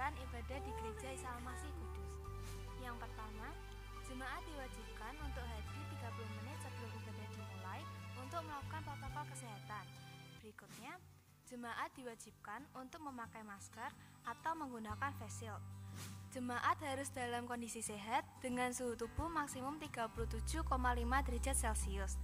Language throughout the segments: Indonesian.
pelanggaran ibadah di Gereja Isa Al-Masih Kudus. Yang pertama, jemaat diwajibkan untuk hadir 30 menit sebelum ibadah dimulai untuk melakukan protokol kesehatan. Berikutnya, jemaat diwajibkan untuk memakai masker atau menggunakan face shield. Jemaat harus dalam kondisi sehat dengan suhu tubuh maksimum 37,5 derajat Celcius.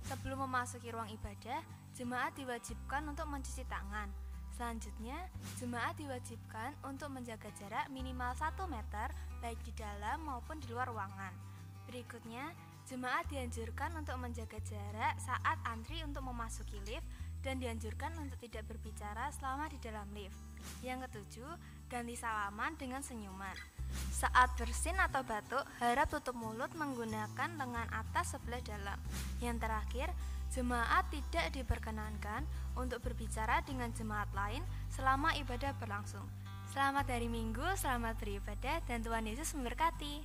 Sebelum memasuki ruang ibadah, jemaat diwajibkan untuk mencuci tangan. Selanjutnya, jemaat diwajibkan untuk menjaga jarak minimal 1 meter baik di dalam maupun di luar ruangan. Berikutnya, jemaat dianjurkan untuk menjaga jarak saat antri untuk memasuki lift dan dianjurkan untuk tidak berbicara selama di dalam lift. Yang ketujuh, ganti salaman dengan senyuman. Saat bersin atau batuk, harap tutup mulut menggunakan lengan atas sebelah dalam. Yang terakhir, jemaat tidak diperkenankan untuk berbicara dengan jemaat lain selama ibadah berlangsung. Selamat hari Minggu, selamat beribadah, dan Tuhan Yesus memberkati.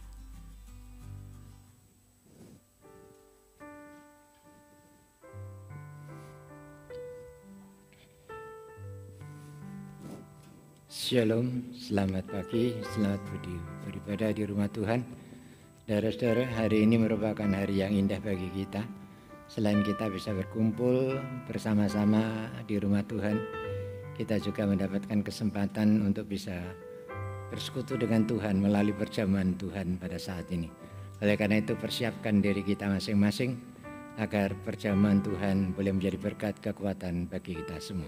Shalom, selamat pagi, selamat beribadah di rumah Tuhan. Saudara-saudara, hari ini merupakan hari yang indah bagi kita. Selain kita bisa berkumpul bersama-sama di rumah Tuhan, kita juga mendapatkan kesempatan untuk bisa bersekutu dengan Tuhan melalui perjamuan Tuhan pada saat ini. Oleh karena itu, persiapkan diri kita masing-masing agar perjamuan Tuhan boleh menjadi berkat kekuatan bagi kita semua.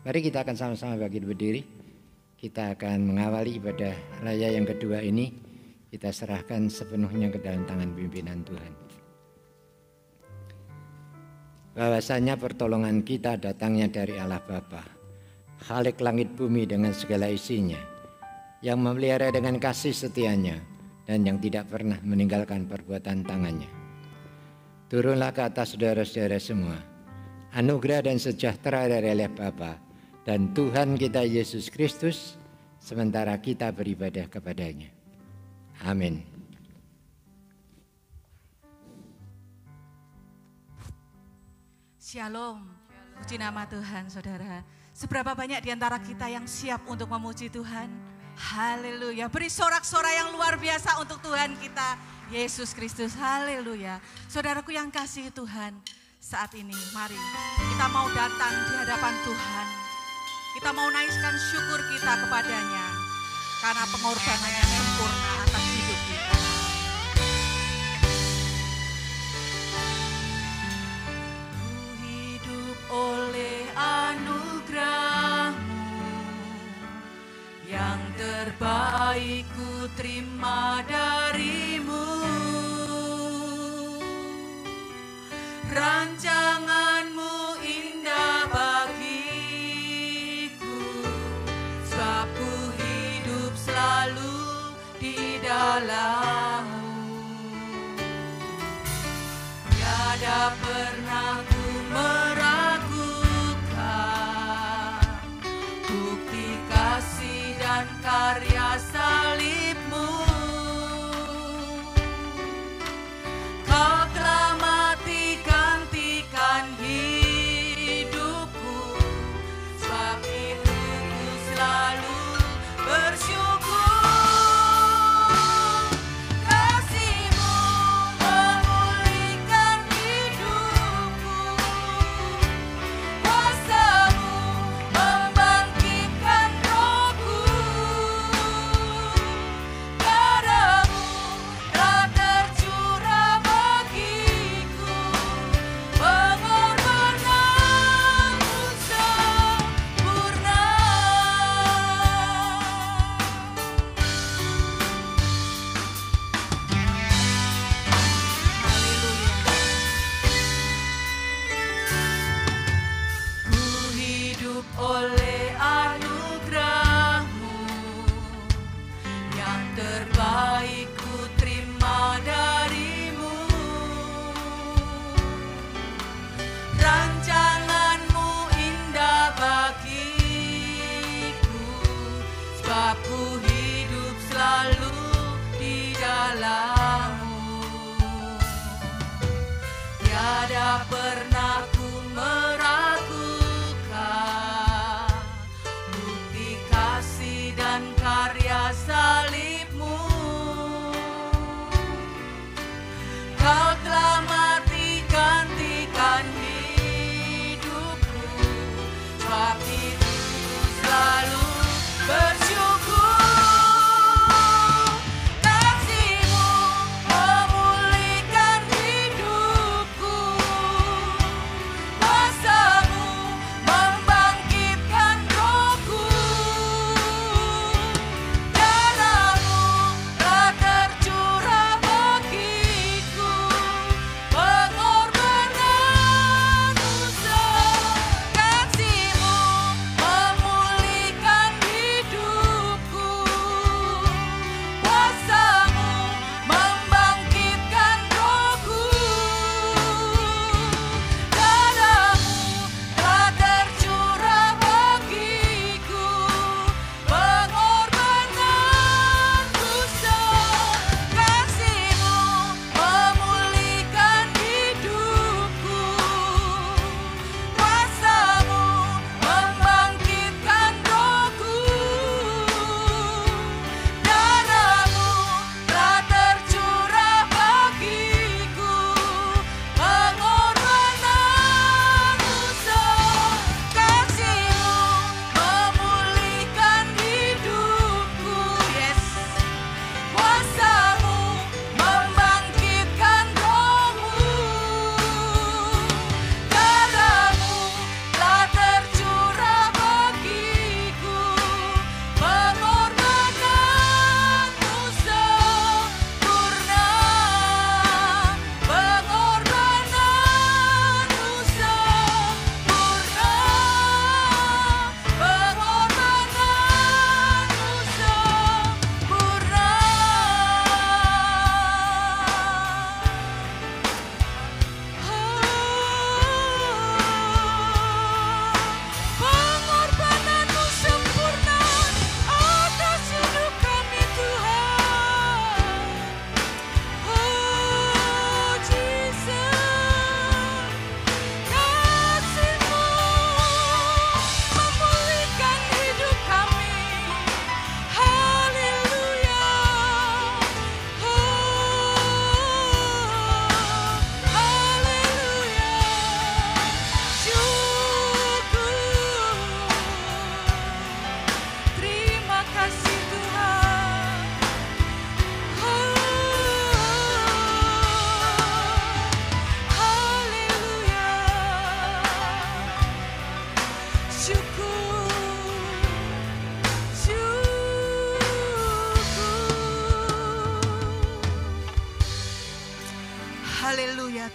Mari kita akan sama-sama berdiri. Kita akan mengawali ibadah raya yang kedua ini. Kita serahkan sepenuhnya ke dalam tangan pimpinan Tuhan. Bahwasanya pertolongan kita datangnya dari Allah Bapa, Khalik langit bumi dengan segala isinya, yang memelihara dengan kasih setianya dan yang tidak pernah meninggalkan perbuatan tangannya. Turunlah ke atas saudara-saudara semua, anugerah dan sejahtera dari Allah Bapa dan Tuhan kita Yesus Kristus, sementara kita beribadah kepadanya. Amin. Shalom, puji nama Tuhan saudara. Seberapa banyak di antara kita yang siap untuk memuji Tuhan? Haleluya, beri sorak-sorai yang luar biasa untuk Tuhan kita, Yesus Kristus. Haleluya. Saudaraku yang kasih Tuhan, saat ini mari kita mau datang di hadapan Tuhan. Kita mau naikkan syukur kita kepadanya karena pengorbanannya sempurna atas hidup kita. Ku hidup oleh anugerah-Mu, yang terbaik ku terima dari-Mu. Rancangan-Mu indah bagiku, sebab ku hidup selalu di dalam-Mu. Tiada pernah ku meragukan bukti kasih dan karya salib-Mu. Kau telah mati gantikan hidupku, sebab itu ku selalu bersyukur. Kasih-Mu memulihkan hidupku, kuasa-Mu membangkitkan rohku. Darah-Mu telah tercurah bagiku, pengorbanan-Mu sempurna. Ku hidup oleh anugerah-Mu, yang terbaik ku terima dari-Mu. Rancangan-Mu indah bagiku, sebab ku hidup selalu di dalam-Mu. Tiada pernah ku meragukan bukti kasih dan karya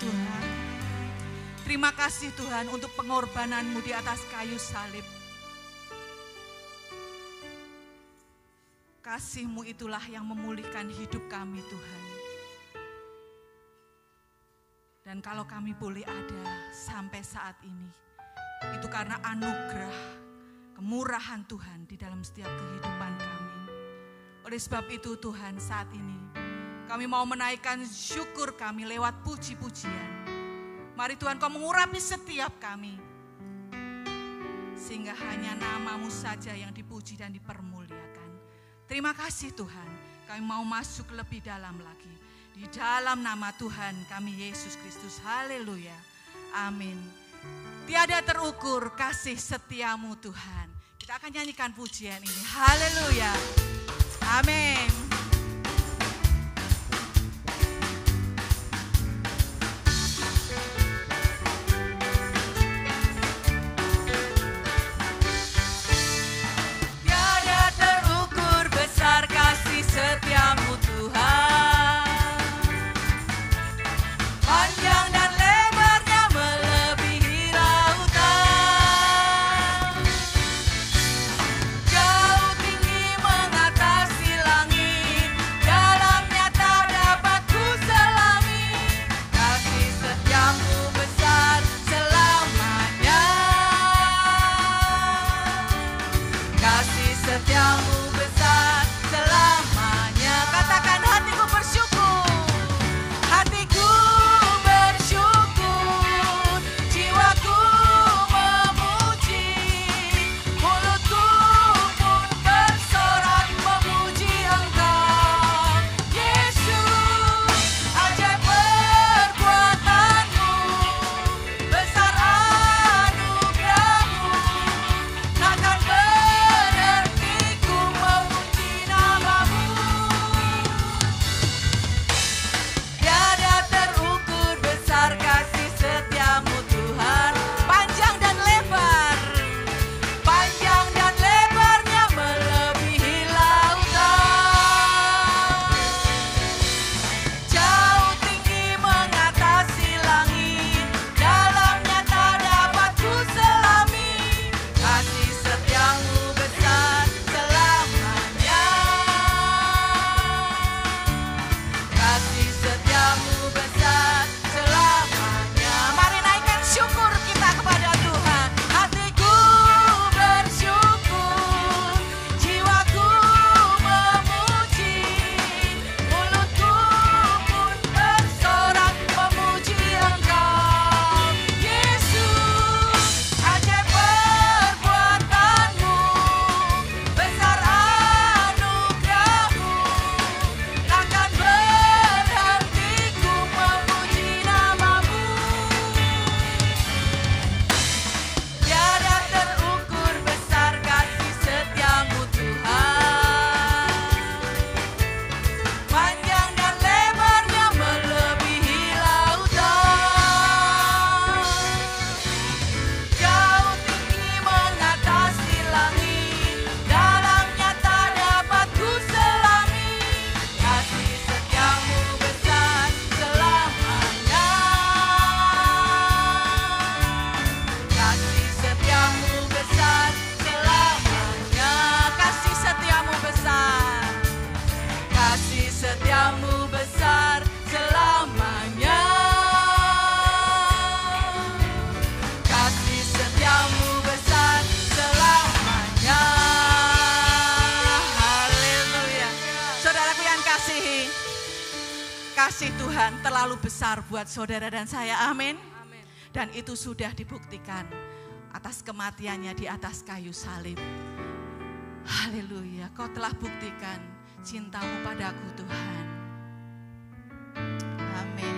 Tuhan. Terima kasih Tuhan untuk pengorbanan-Mu di atas kayu salib. Kasih-Mu itulah yang memulihkan hidup kami Tuhan. Dan kalau kami boleh ada sampai saat ini, itu karena anugerah, kemurahan Tuhan di dalam setiap kehidupan kami. Oleh sebab itu Tuhan, saat ini kami mau menaikkan syukur kami lewat puji-pujian. Mari Tuhan, Kau mengurapi setiap kami, sehingga hanya nama-Mu saja yang dipuji dan dipermuliakan. Terima kasih Tuhan, kami mau masuk lebih dalam lagi. Di dalam nama Tuhan kami Yesus Kristus. Haleluya. Amin. Tiada terukur kasih setiamu Tuhan. Kita akan nyanyikan pujian ini. Haleluya. Amin. Tiada terukur besar kasih setiamu Tuhan. Panjang dan lebarnya melebihi lautan. Jauh tinggi mengatasi langit, dalamnya tak dapat ku selami. Kasih setiamu besar selamanya. Kasih setiamu besar selamanya. Katakan hatiku bersyukur. Hatiku bersyukur, jiwaku memuji, mulutku pun bersorak memuji Engkau. Yesus, ajaib perbuatan-Mu, besar anugerah-Mu, takkan berhenti ku memuji nama-Mu. Tiada terukur besar kasih setiamu Tuhan. Panjang dan lebar, panjang dan lebarnya melebihi lautan. Jauh tinggi mengatasi langit, dalamnya tak dapat ku selami. Kasih setiamu besar selamanya. Kasih setiamu besar selamanya. Mari naikkan syukur kita kepada Tuhan. Hatiku bersyukur, jiwaku memuji, mulutku pun bersorak memuji Engkau. Yesus, ajaib perbuatan-Mu, besar anugerah-Mu, takkan berhenti ku memuji nama-Mu. Tiada terukur besar kasih setiamu Tuhan. Panjang dan lebarnya melebihi lautan. Jauh tinggi mengatasi langit, dalamnya tak dapat ku selami. Kasih setiamu besar selamanya. Kasih setiamu besar selamanya. Kasih setiamu besar. Kasih setiamu besar selamanya. Kasih setiamu besar selamanya. Haleluya. Saudaraku yang kasihi, kasih Tuhan terlalu besar buat saudara dan saya. Amin. Dan itu sudah dibuktikan atas kematiannya di atas kayu salib. Haleluya, Kau telah buktikan cinta-Mu padaku Tuhan. Amin.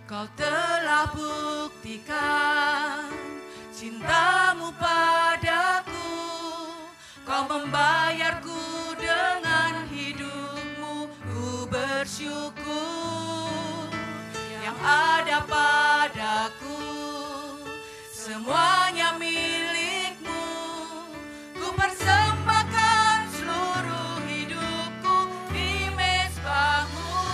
Kau telah buktikan cinta-Mu padaku. Kau membayarku dengan hidup-Mu. Ku bersyukur yang ada padaku semuanya milikmu. Ku persembahkan seluruh hidupku di mezbahmu.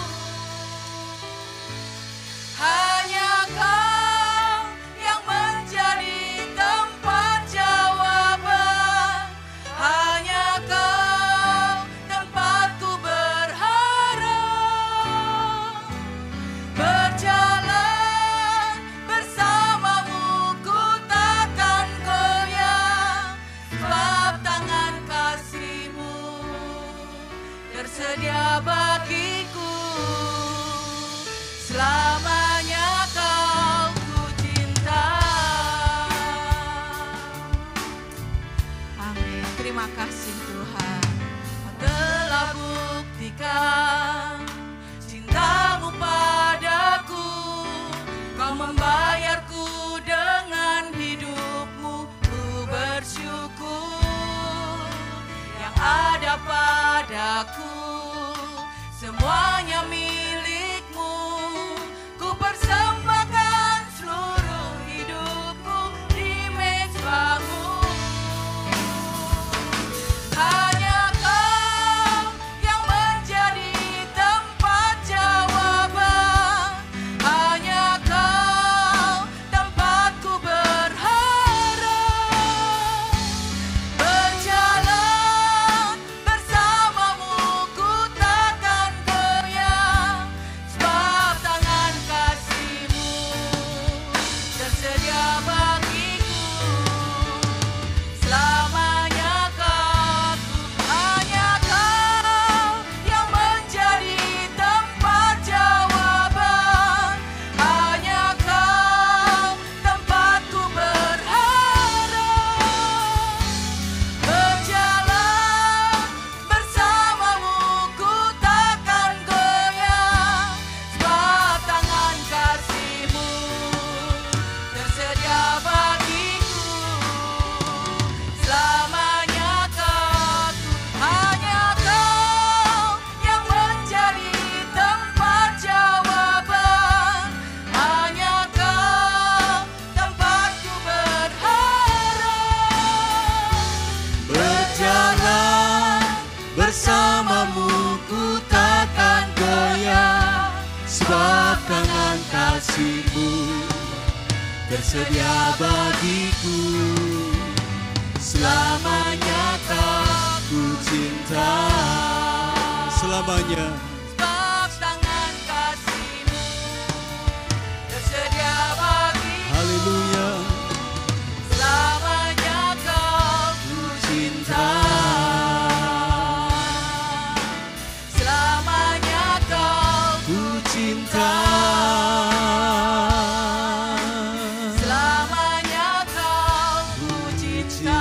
Hanya Kau yang menjadi tempat jawaban. Hanya Kau tempatku berharap. Berjalan bersamamu ku takkan goyang, sebab tangan kasih-Mu tersedia bagiku. Selamanya Kau ku cinta. Amin. Terima kasih Tuhan. Kau telah buktikan cinta-Mu padaku. Kau membayarku dengan hidup-Mu. Ku bersyukur yang ada padaku. Semuanya milik-Mu. Ku persembahkan seluruh hidupku di mezbah-Mu. Hanya Kau yang menjadi tempat jawaban. Hanya Kau tempatku berharap. Berjalan bersamamu ku takkan goyang, sebab tangan kasih-Mu tersedia bagiku. Selamanya Kau, hanya Kau yang menjadi tempat jawaban. Hanya Kau tempatku berharap. Berjalan bersamamu ku takkan goyang, sebab tangan kasih-Mu tersedia bagiku. Selamanya Kau, hanya Kau yang menjadi tempat jawaban. Hanya Kau tempatku berharap. Berjalan bersamamu ku takkan goyang, sebab tangan kasih-Mu tersedia bagiku. Selamanya Kau ku cinta. Selamanya. Sebab tangan kasih-Mu tersedia bagiku. Haleluya. Selamanya Kau ku cinta. Selamanya Kau Ku cinta. Selamanya Kau ku cinta.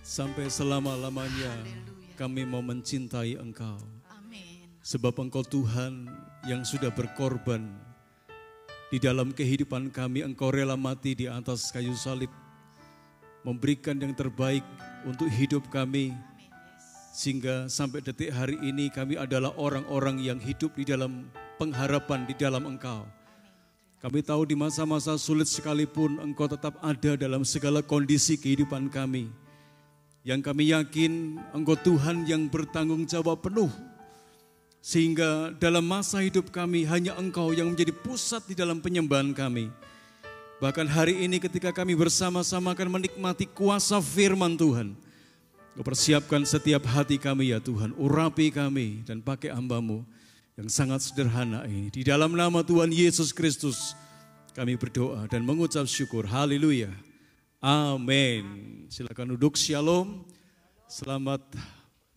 Sampai selama-lamanya kami mau mencintai Engkau. Amin. Sebab Engkau Tuhan yang sudah berkorban. Di dalam kehidupan kami Engkau rela mati di atas kayu salib. Memberikan yang terbaik untuk hidup kami. Sehingga sampai detik hari ini kami adalah orang-orang yang hidup di dalam pengharapan di dalam Engkau. Kami tahu di masa-masa sulit sekalipun Engkau tetap ada dalam segala kondisi kehidupan kami. Yang kami yakin Engkau Tuhan yang bertanggung jawab penuh. Sehingga dalam masa hidup kami hanya Engkau yang menjadi pusat di dalam penyembahan kami. Bahkan hari ini ketika kami bersama-sama akan menikmati kuasa firman Tuhan. Kau persiapkan setiap hati kami ya Tuhan. Urapi kami dan pakai hamba-Mu yang sangat sederhana ini. Di dalam nama Tuhan Yesus Kristus kami berdoa dan mengucap syukur. Haleluya. Amin. Silakan duduk. Shalom. Selamat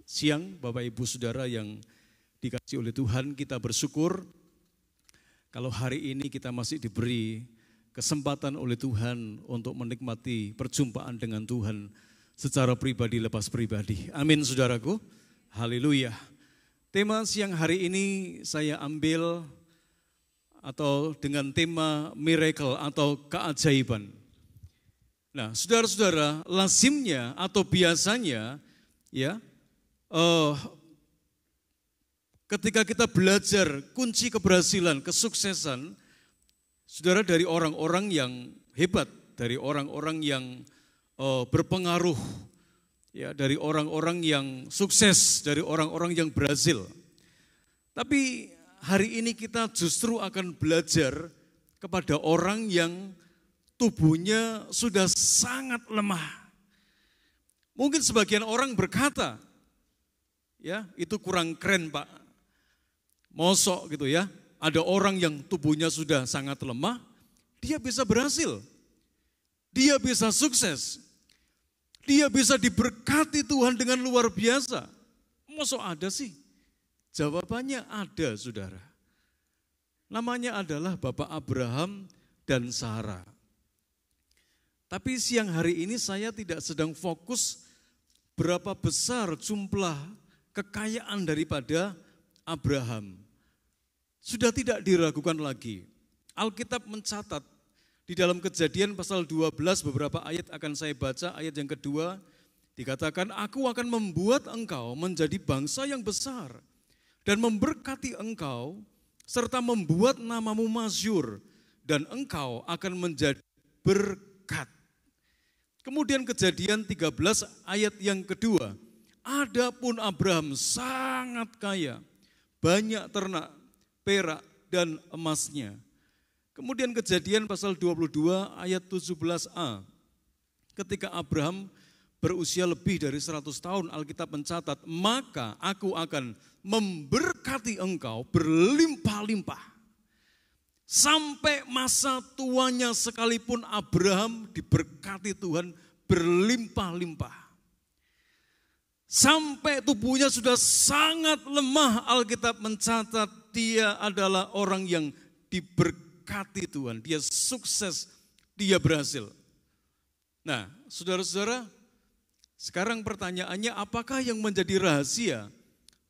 siang Bapak Ibu Saudara yang dikasihi oleh Tuhan. Kita bersyukur kalau hari ini kita masih diberi kesempatan oleh Tuhan untuk menikmati perjumpaan dengan Tuhan secara pribadi lepas pribadi. Amin saudaraku. Haleluya. Tema siang hari ini saya ambil atau dengan tema miracle atau keajaiban. Nah, saudara-saudara, lazimnya atau biasanya ya ketika kita belajar kunci keberhasilan, kesuksesan, saudara, dari orang-orang yang hebat, dari orang-orang yang berpengaruh, ya, dari orang-orang yang sukses, dari orang-orang yang berhasil. Tapi hari ini kita justru akan belajar kepada orang yang tubuhnya sudah sangat lemah. Mungkin sebagian orang berkata, ya, itu kurang keren Pak. Mosok gitu ya, ada orang yang tubuhnya sudah sangat lemah, dia bisa berhasil. Dia bisa sukses. Dia bisa diberkati Tuhan dengan luar biasa. Mosok ada sih? Jawabannya ada, saudara. Namanya adalah Bapak Abraham dan Sarah. Tapi siang hari ini saya tidak sedang fokus berapa besar jumlah kekayaan daripada Abraham. Sudah tidak diragukan lagi. Alkitab mencatat di dalam Kejadian pasal 12 beberapa ayat akan saya baca. Ayat yang kedua dikatakan, aku akan membuat engkau menjadi bangsa yang besar dan memberkati engkau serta membuat namamu masyhur dan engkau akan menjadi berkat. Kemudian Kejadian 13 ayat yang kedua, adapun Abraham sangat kaya, banyak ternak, perak dan emasnya. Kemudian Kejadian pasal 22 ayat 17a, ketika Abraham berusia lebih dari 100 tahun, Alkitab mencatat, maka aku akan memberkati engkau berlimpah-limpah. Sampai masa tuanya sekalipun Abraham diberkati Tuhan berlimpah-limpah. Sampai tubuhnya sudah sangat lemah, Alkitab mencatat dia adalah orang yang diberkati Tuhan. Dia sukses, dia berhasil. Nah, saudara-saudara, sekarang pertanyaannya, apakah yang menjadi rahasia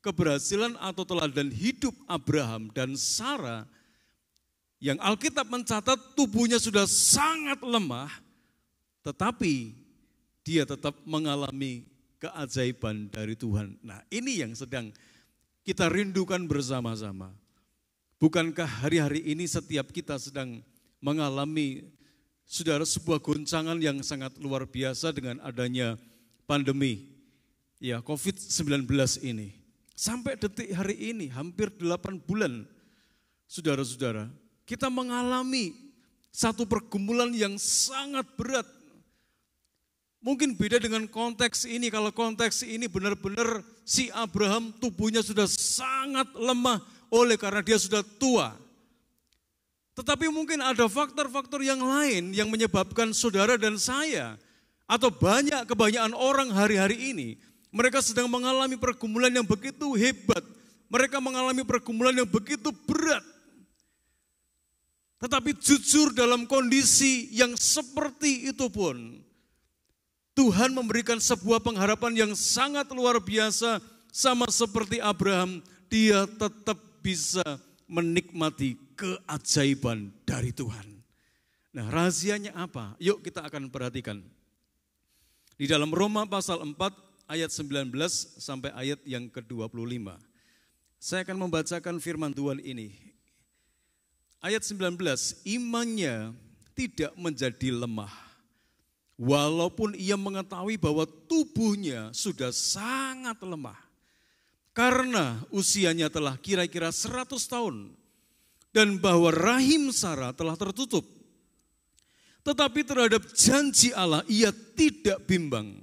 keberhasilan atau teladan hidup Abraham dan Sarah yang Alkitab mencatat tubuhnya sudah sangat lemah, tetapi dia tetap mengalami keajaiban dari Tuhan. Nah, ini yang sedang kita rindukan bersama-sama. Bukankah hari-hari ini setiap kita sedang mengalami, saudara, sebuah goncangan yang sangat luar biasa dengan adanya pandemi, ya, COVID-19 ini. Sampai detik hari ini, hampir 8 bulan, saudara-saudara, kita mengalami satu pergumulan yang sangat berat. Mungkin beda dengan konteks ini, kalau konteks ini benar-benar si Abraham tubuhnya sudah sangat lemah oleh karena dia sudah tua. Tetapi mungkin ada faktor-faktor yang lain yang menyebabkan saudara dan saya atau kebanyakan orang hari-hari ini, mereka sedang mengalami pergumulan yang begitu hebat, mereka mengalami pergumulan yang begitu berat. Tetapi jujur dalam kondisi yang seperti itu pun, Tuhan memberikan sebuah pengharapan yang sangat luar biasa, sama seperti Abraham, dia tetap bisa menikmati keajaiban dari Tuhan. Nah, rahasianya apa? Yuk kita akan perhatikan. Di dalam Roma pasal 4 ayat 19 sampai ayat yang ke-25. Saya akan membacakan firman Tuhan ini. Ayat 19, imannya tidak menjadi lemah, walaupun ia mengetahui bahwa tubuhnya sudah sangat lemah. Karena usianya telah kira-kira 100 tahun. Dan bahwa rahim Sarah telah tertutup. Tetapi terhadap janji Allah ia tidak bimbang.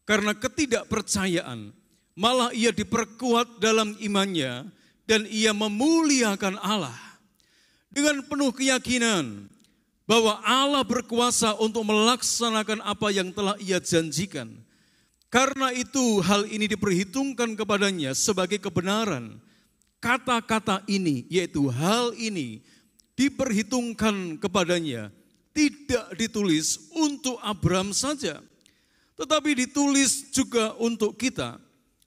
Karena ketidakpercayaan, malah ia diperkuat dalam imannya dan ia memuliakan Allah. Dengan penuh keyakinan bahwa Allah berkuasa untuk melaksanakan apa yang telah ia janjikan. Karena itu hal ini diperhitungkan kepadanya sebagai kebenaran. Kata-kata ini, yaitu hal ini, diperhitungkan kepadanya, tidak ditulis untuk Abraham saja, tetapi ditulis juga untuk kita.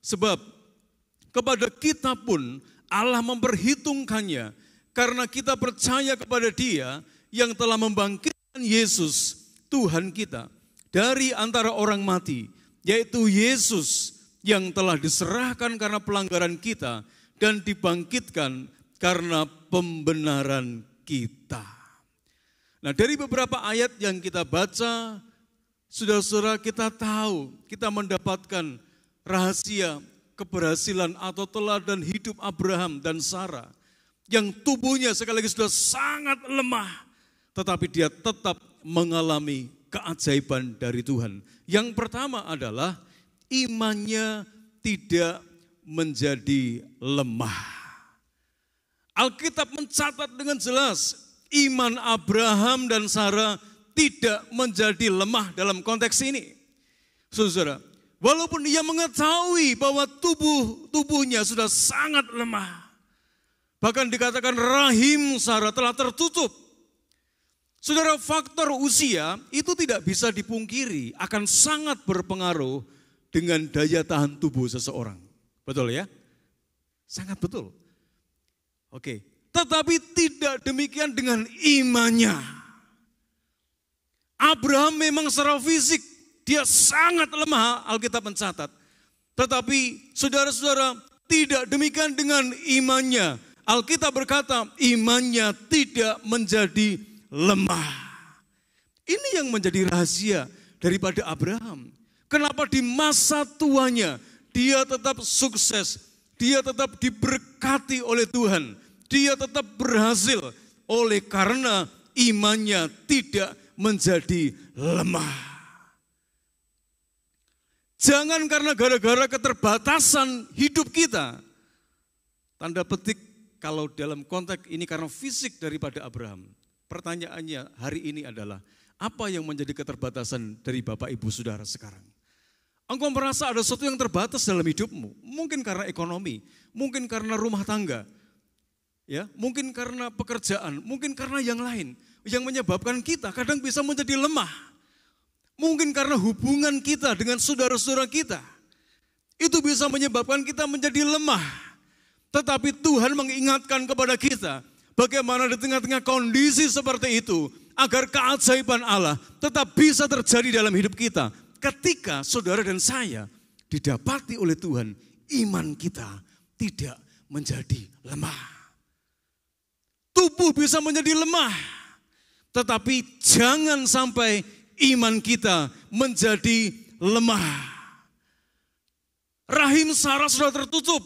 Sebab kepada kita pun Allah memperhitungkannya, karena kita percaya kepada Dia yang telah membangkitkan Yesus, Tuhan kita, dari antara orang mati, yaitu Yesus yang telah diserahkan karena pelanggaran kita dan dibangkitkan karena pembenaran kita. Nah, dari beberapa ayat yang kita baca, saudara-saudara, kita tahu, kita mendapatkan rahasia keberhasilan atau teladan hidup Abraham dan Sarah yang tubuhnya sekali lagi sudah sangat lemah, tetapi dia tetap mengalami keajaiban dari Tuhan. Yang pertama adalah imannya tidak menjadi lemah. Alkitab mencatat dengan jelas, iman Abraham dan Sarah tidak menjadi lemah dalam konteks ini. Saudara, walaupun dia mengetahui bahwa tubuhnya sudah sangat lemah, bahkan dikatakan rahim Sarah telah tertutup. Saudara, faktor usia itu tidak bisa dipungkiri, akan sangat berpengaruh dengan daya tahan tubuh seseorang. Betul ya? Sangat betul. Oke, tetapi tidak demikian dengan imannya. Abraham memang secara fisik dia sangat lemah, Alkitab mencatat. Tetapi saudara-saudara, tidak demikian dengan imannya. Alkitab berkata imannya tidak menjadi lemah. Ini yang menjadi rahasia daripada Abraham. Kenapa di masa tuanya dia tetap sukses, dia tetap diberkati oleh Tuhan, dia tetap berhasil oleh karena imannya tidak menjadi lemah. Jangan karena gara-gara keterbatasan hidup kita, tanda petik kalau dalam konteks ini karena fisik daripada Abraham. Pertanyaannya hari ini adalah, apa yang menjadi keterbatasan dari Bapak Ibu Saudara sekarang? Engkau merasa ada sesuatu yang terbatas dalam hidupmu, mungkin karena ekonomi, mungkin karena rumah tangga, ya, mungkin karena pekerjaan, mungkin karena yang lain, yang menyebabkan kita kadang bisa menjadi lemah. Mungkin karena hubungan kita dengan saudara-saudara kita, itu bisa menyebabkan kita menjadi lemah. Tetapi Tuhan mengingatkan kepada kita, bagaimana di tengah-tengah kondisi seperti itu, agar keajaiban Allah tetap bisa terjadi dalam hidup kita. Ketika saudara dan saya didapati oleh Tuhan, iman kita tidak menjadi lemah. Tubuh bisa menjadi lemah, tetapi jangan sampai iman kita menjadi lemah. Rahim Sarah sudah tertutup,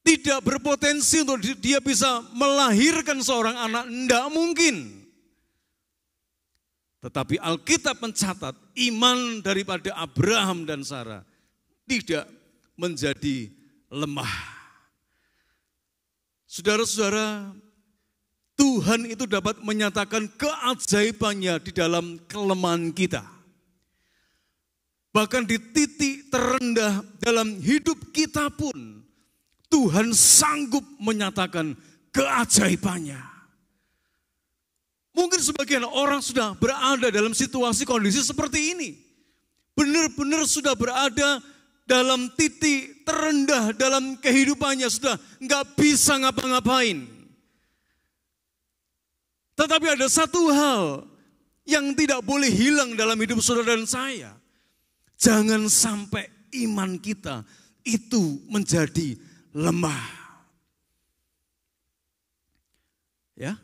tidak berpotensi untuk dia bisa melahirkan seorang anak, tidak mungkin. Tetapi Alkitab mencatat iman daripada Abraham dan Sarah tidak menjadi lemah. Saudara-saudara, Tuhan itu dapat menyatakan keajaibannya di dalam kelemahan kita. Bahkan di titik terendah dalam hidup kita pun, Tuhan sanggup menyatakan keajaibannya. Mungkin sebagian orang sudah berada dalam situasi kondisi seperti ini. Benar-benar sudah berada dalam titik terendah dalam kehidupannya, sudah nggak bisa ngapa-ngapain. Tetapi ada satu hal yang tidak boleh hilang dalam hidup saudara dan saya. Jangan sampai iman kita itu menjadi lemah. Ya,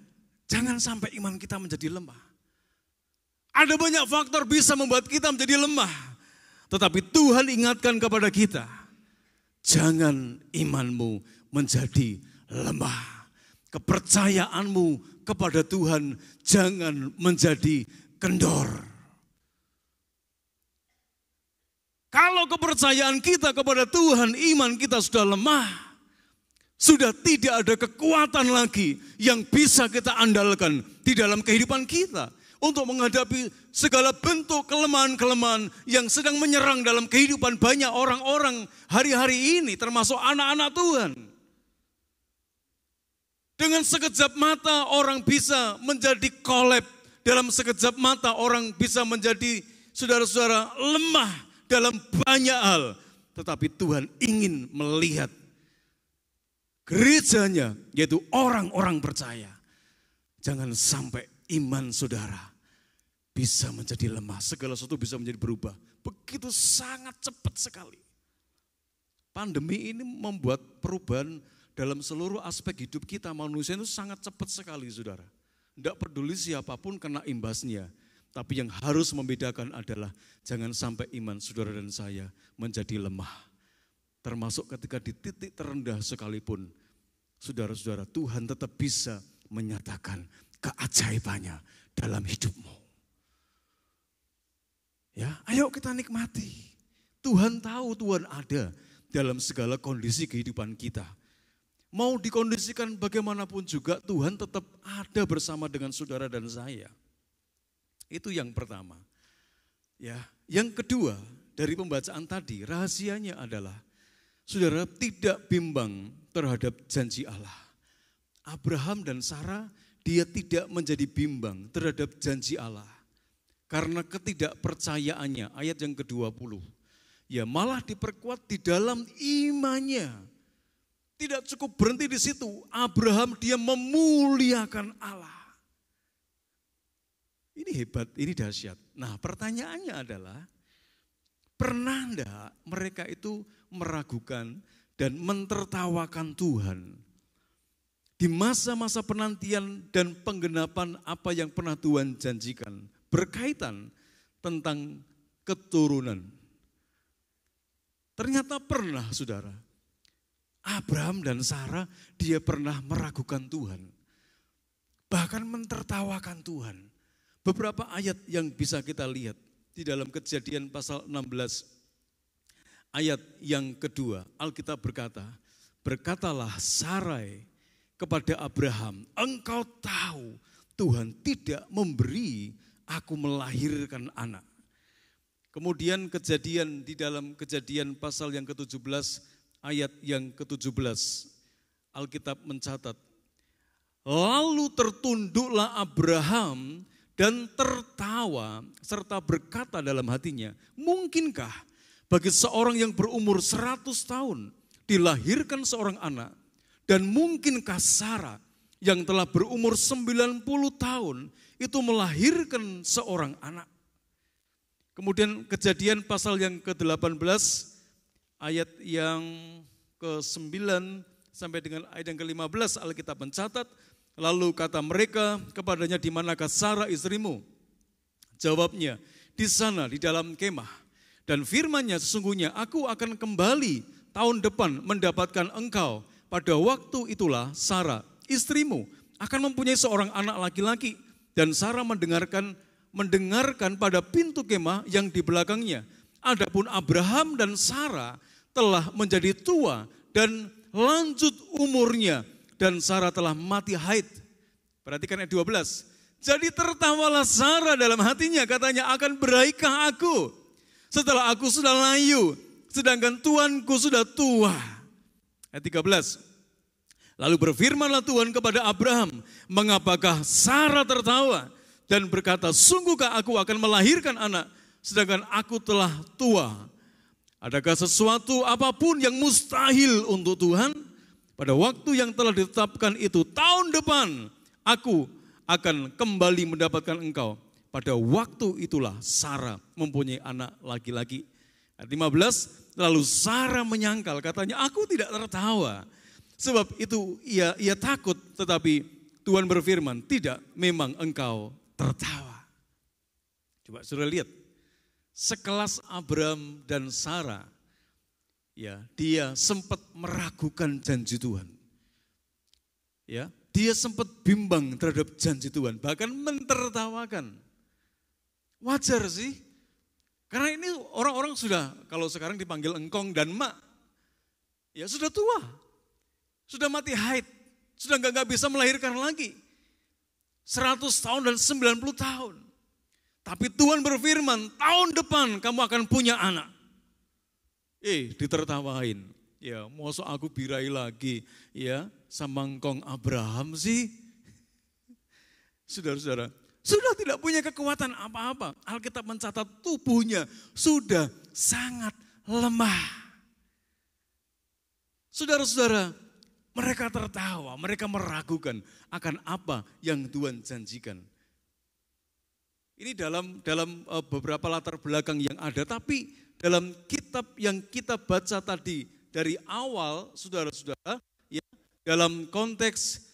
jangan sampai iman kita menjadi lemah. Ada banyak faktor bisa membuat kita menjadi lemah. Tetapi Tuhan ingatkan kepada kita, jangan imanmu menjadi lemah. Kepercayaanmu kepada Tuhan jangan menjadi kendor. Kalau kepercayaan kita kepada Tuhan, iman kita sudah lemah, sudah tidak ada kekuatan lagi yang bisa kita andalkan di dalam kehidupan kita untuk menghadapi segala bentuk kelemahan-kelemahan yang sedang menyerang dalam kehidupan banyak orang-orang hari-hari ini, termasuk anak-anak Tuhan. Dengan sekejap mata orang bisa menjadi kolab, dalam sekejap mata orang bisa menjadi saudara-saudara lemah dalam banyak hal. Tetapi Tuhan ingin melihat gerejanya, yaitu orang-orang percaya. Jangan sampai iman saudara bisa menjadi lemah, segala sesuatu bisa menjadi berubah. Begitu sangat cepat sekali. Pandemi ini membuat perubahan dalam seluruh aspek hidup kita. Manusia itu sangat cepat sekali, saudara. Tidak peduli siapapun kena imbasnya. Tapi yang harus membedakan adalah jangan sampai iman saudara dan saya menjadi lemah. Termasuk ketika di titik terendah sekalipun, saudara-saudara, Tuhan tetap bisa menyatakan keajaibannya dalam hidupmu. Ya, ayo kita nikmati. Tuhan tahu, Tuhan ada dalam segala kondisi kehidupan kita. Mau dikondisikan bagaimanapun juga, Tuhan tetap ada bersama dengan saudara dan saya. Itu yang pertama. Ya, yang kedua dari pembacaan tadi, rahasianya adalah saudara tidak bimbang terhadap janji Allah. Abraham dan Sarah, dia tidak menjadi bimbang terhadap janji Allah. Karena ketidakpercayaannya, ayat yang ke-20. Ya, malah diperkuat di dalam imannya. Tidak cukup berhenti di situ. Abraham dia memuliakan Allah. Ini hebat, ini dahsyat. Nah, pertanyaannya adalah, pernah enggak mereka itu meragukan dan mentertawakan Tuhan di masa-masa penantian dan penggenapan apa yang pernah Tuhan janjikan berkaitan tentang keturunan? Ternyata pernah, saudara. Abraham dan Sarah, dia pernah meragukan Tuhan. Bahkan mentertawakan Tuhan. Beberapa ayat yang bisa kita lihat di dalam Kejadian pasal 16, ayat yang kedua, Alkitab berkata, berkatalah Sarai kepada Abraham, engkau tahu Tuhan tidak memberi aku melahirkan anak. Kemudian kejadian di dalam Kejadian pasal yang ke-17 ayat yang ke-17 Alkitab mencatat, lalu tertunduklah Abraham dan tertawa serta berkata dalam hatinya, mungkinkah bagi seorang yang berumur 100 tahun dilahirkan seorang anak, dan mungkinkah Sarah yang telah berumur 90 tahun itu melahirkan seorang anak? Kemudian Kejadian pasal yang ke-18 ayat yang ke-9 sampai dengan ayat yang ke-15 Alkitab mencatat, lalu kata mereka kepadanya, di manakah Sarah istrimu? Jawabnya, di sana di dalam kemah. Dan firman-Nya, sesungguhnya aku akan kembali tahun depan mendapatkan engkau. Pada waktu itulah Sarah istrimu akan mempunyai seorang anak laki-laki. Dan Sarah mendengarkan pada pintu kemah yang di belakangnya. Adapun Abraham dan Sarah telah menjadi tua dan lanjut umurnya, dan Sarah telah mati haid. Perhatikan ayat 12. Jadi tertawalah Sarah dalam hatinya, katanya, akan beraikah aku setelah aku sudah layu, sedangkan tuanku sudah tua. Ayat 13. Lalu berfirmanlah Tuhan kepada Abraham, mengapakah Sarah tertawa dan berkata, sungguhkah aku akan melahirkan anak, sedangkan aku telah tua? Adakah sesuatu apapun yang mustahil untuk Tuhan? Pada waktu yang telah ditetapkan itu, tahun depan aku akan kembali mendapatkan engkau. Pada waktu itulah Sarah mempunyai anak laki-laki. Ayat 15, lalu Sarah menyangkal, katanya, aku tidak tertawa. Sebab itu ia takut, tetapi Tuhan berfirman, tidak, memang engkau tertawa. Coba saudara lihat, sekelas Abraham dan Sarah, ya, dia sempat meragukan janji Tuhan. Ya, dia sempat bimbang terhadap janji Tuhan, bahkan mentertawakan. Wajar sih, karena ini orang-orang sudah, kalau sekarang dipanggil engkong dan mak, ya sudah tua, sudah mati haid, sudah nggak bisa melahirkan lagi. 100 tahun dan 90 tahun. Tapi Tuhan berfirman, tahun depan kamu akan punya anak. Ditertawain. Ya, masa aku birai lagi ya sama engkong Abraham sih? Saudara-saudara, sudah tidak punya kekuatan apa-apa. Alkitab mencatat tubuhnya sudah sangat lemah. Saudara-saudara, mereka tertawa, mereka meragukan akan apa yang Tuhan janjikan. Ini dalam beberapa latar belakang yang ada, tapi dalam kitab yang kita baca tadi dari awal, saudara-saudara, ya, dalam konteks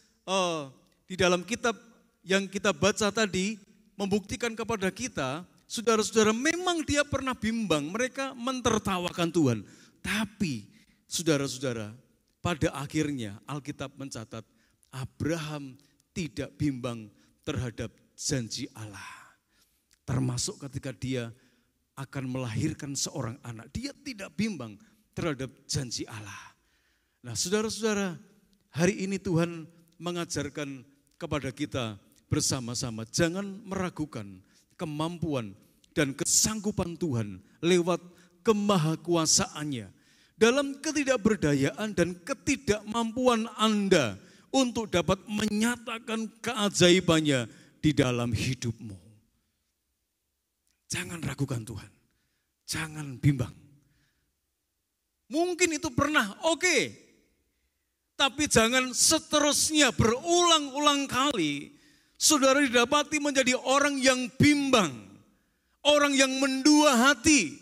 di dalam kitab yang kita baca tadi, membuktikan kepada kita, saudara-saudara, memang dia pernah bimbang, mereka mentertawakan Tuhan. Tapi, saudara-saudara, pada akhirnya Alkitab mencatat, Abraham tidak bimbang terhadap janji Allah. Termasuk ketika dia akan melahirkan seorang anak, dia tidak bimbang terhadap janji Allah. Nah, saudara-saudara, hari ini Tuhan mengajarkan kepada kita bersama-sama, jangan meragukan kemampuan dan kesanggupan Tuhan lewat kemahakuasaannya. Dalam ketidakberdayaan dan ketidakmampuan Anda untuk dapat menyatakan keajaibannya di dalam hidupmu. Jangan ragukan Tuhan, jangan bimbang. Mungkin itu pernah, oke. Tapi jangan seterusnya berulang-ulang kali saudara didapati menjadi orang yang bimbang, orang yang mendua hati.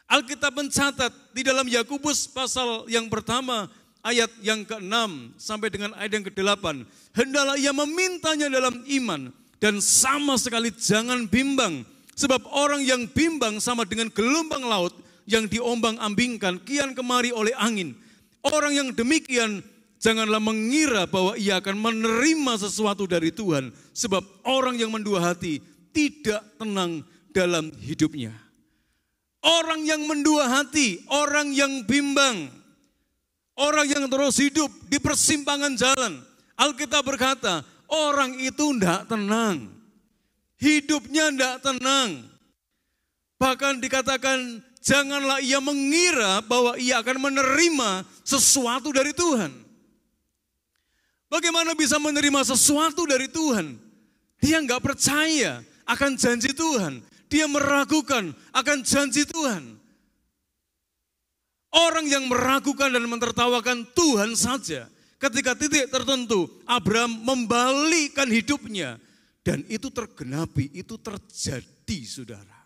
Alkitab mencatat di dalam Yakobus pasal yang pertama ayat yang ke-6 sampai dengan ayat yang ke-8. Hendaklah ia memintanya dalam iman dan sama sekali jangan bimbang. Sebab orang yang bimbang sama dengan gelombang laut yang diombang-ambingkan kian kemari oleh angin. Orang yang demikian janganlah mengira bahwa ia akan menerima sesuatu dari Tuhan. Sebab orang yang mendua hati tidak tenang dalam hidupnya. Orang yang mendua hati, orang yang bimbang, orang yang terus hidup di persimpangan jalan. Alkitab berkata, orang itu tidak tenang. Hidupnya tidak tenang. Bahkan dikatakan, janganlah ia mengira bahwa ia akan menerima sesuatu dari Tuhan. Bagaimana bisa menerima sesuatu dari Tuhan? Dia nggak percaya akan janji Tuhan. Dia meragukan akan janji Tuhan. Orang yang meragukan dan mentertawakan Tuhan saja, ketika titik tertentu Abraham membalikkan hidupnya. Dan itu tergenapi, itu terjadi, saudara.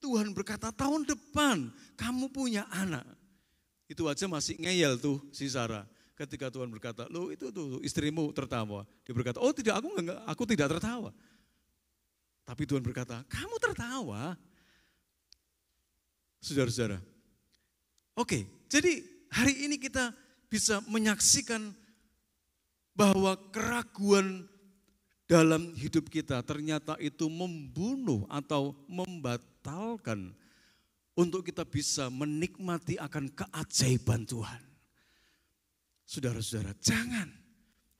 Tuhan berkata, tahun depan kamu punya anak. Itu aja masih ngeyel tuh si Sarah. Ketika Tuhan berkata, loh itu tuh istrimu tertawa. Dia berkata, oh tidak, aku tidak tertawa. Tapi Tuhan berkata, kamu tertawa. Saudara-saudara. Oke, jadi hari ini kita bisa menyaksikan bahwa keraguan dalam hidup kita ternyata itu membunuh atau membatalkan untuk kita bisa menikmati akan keajaiban Tuhan. Saudara-saudara,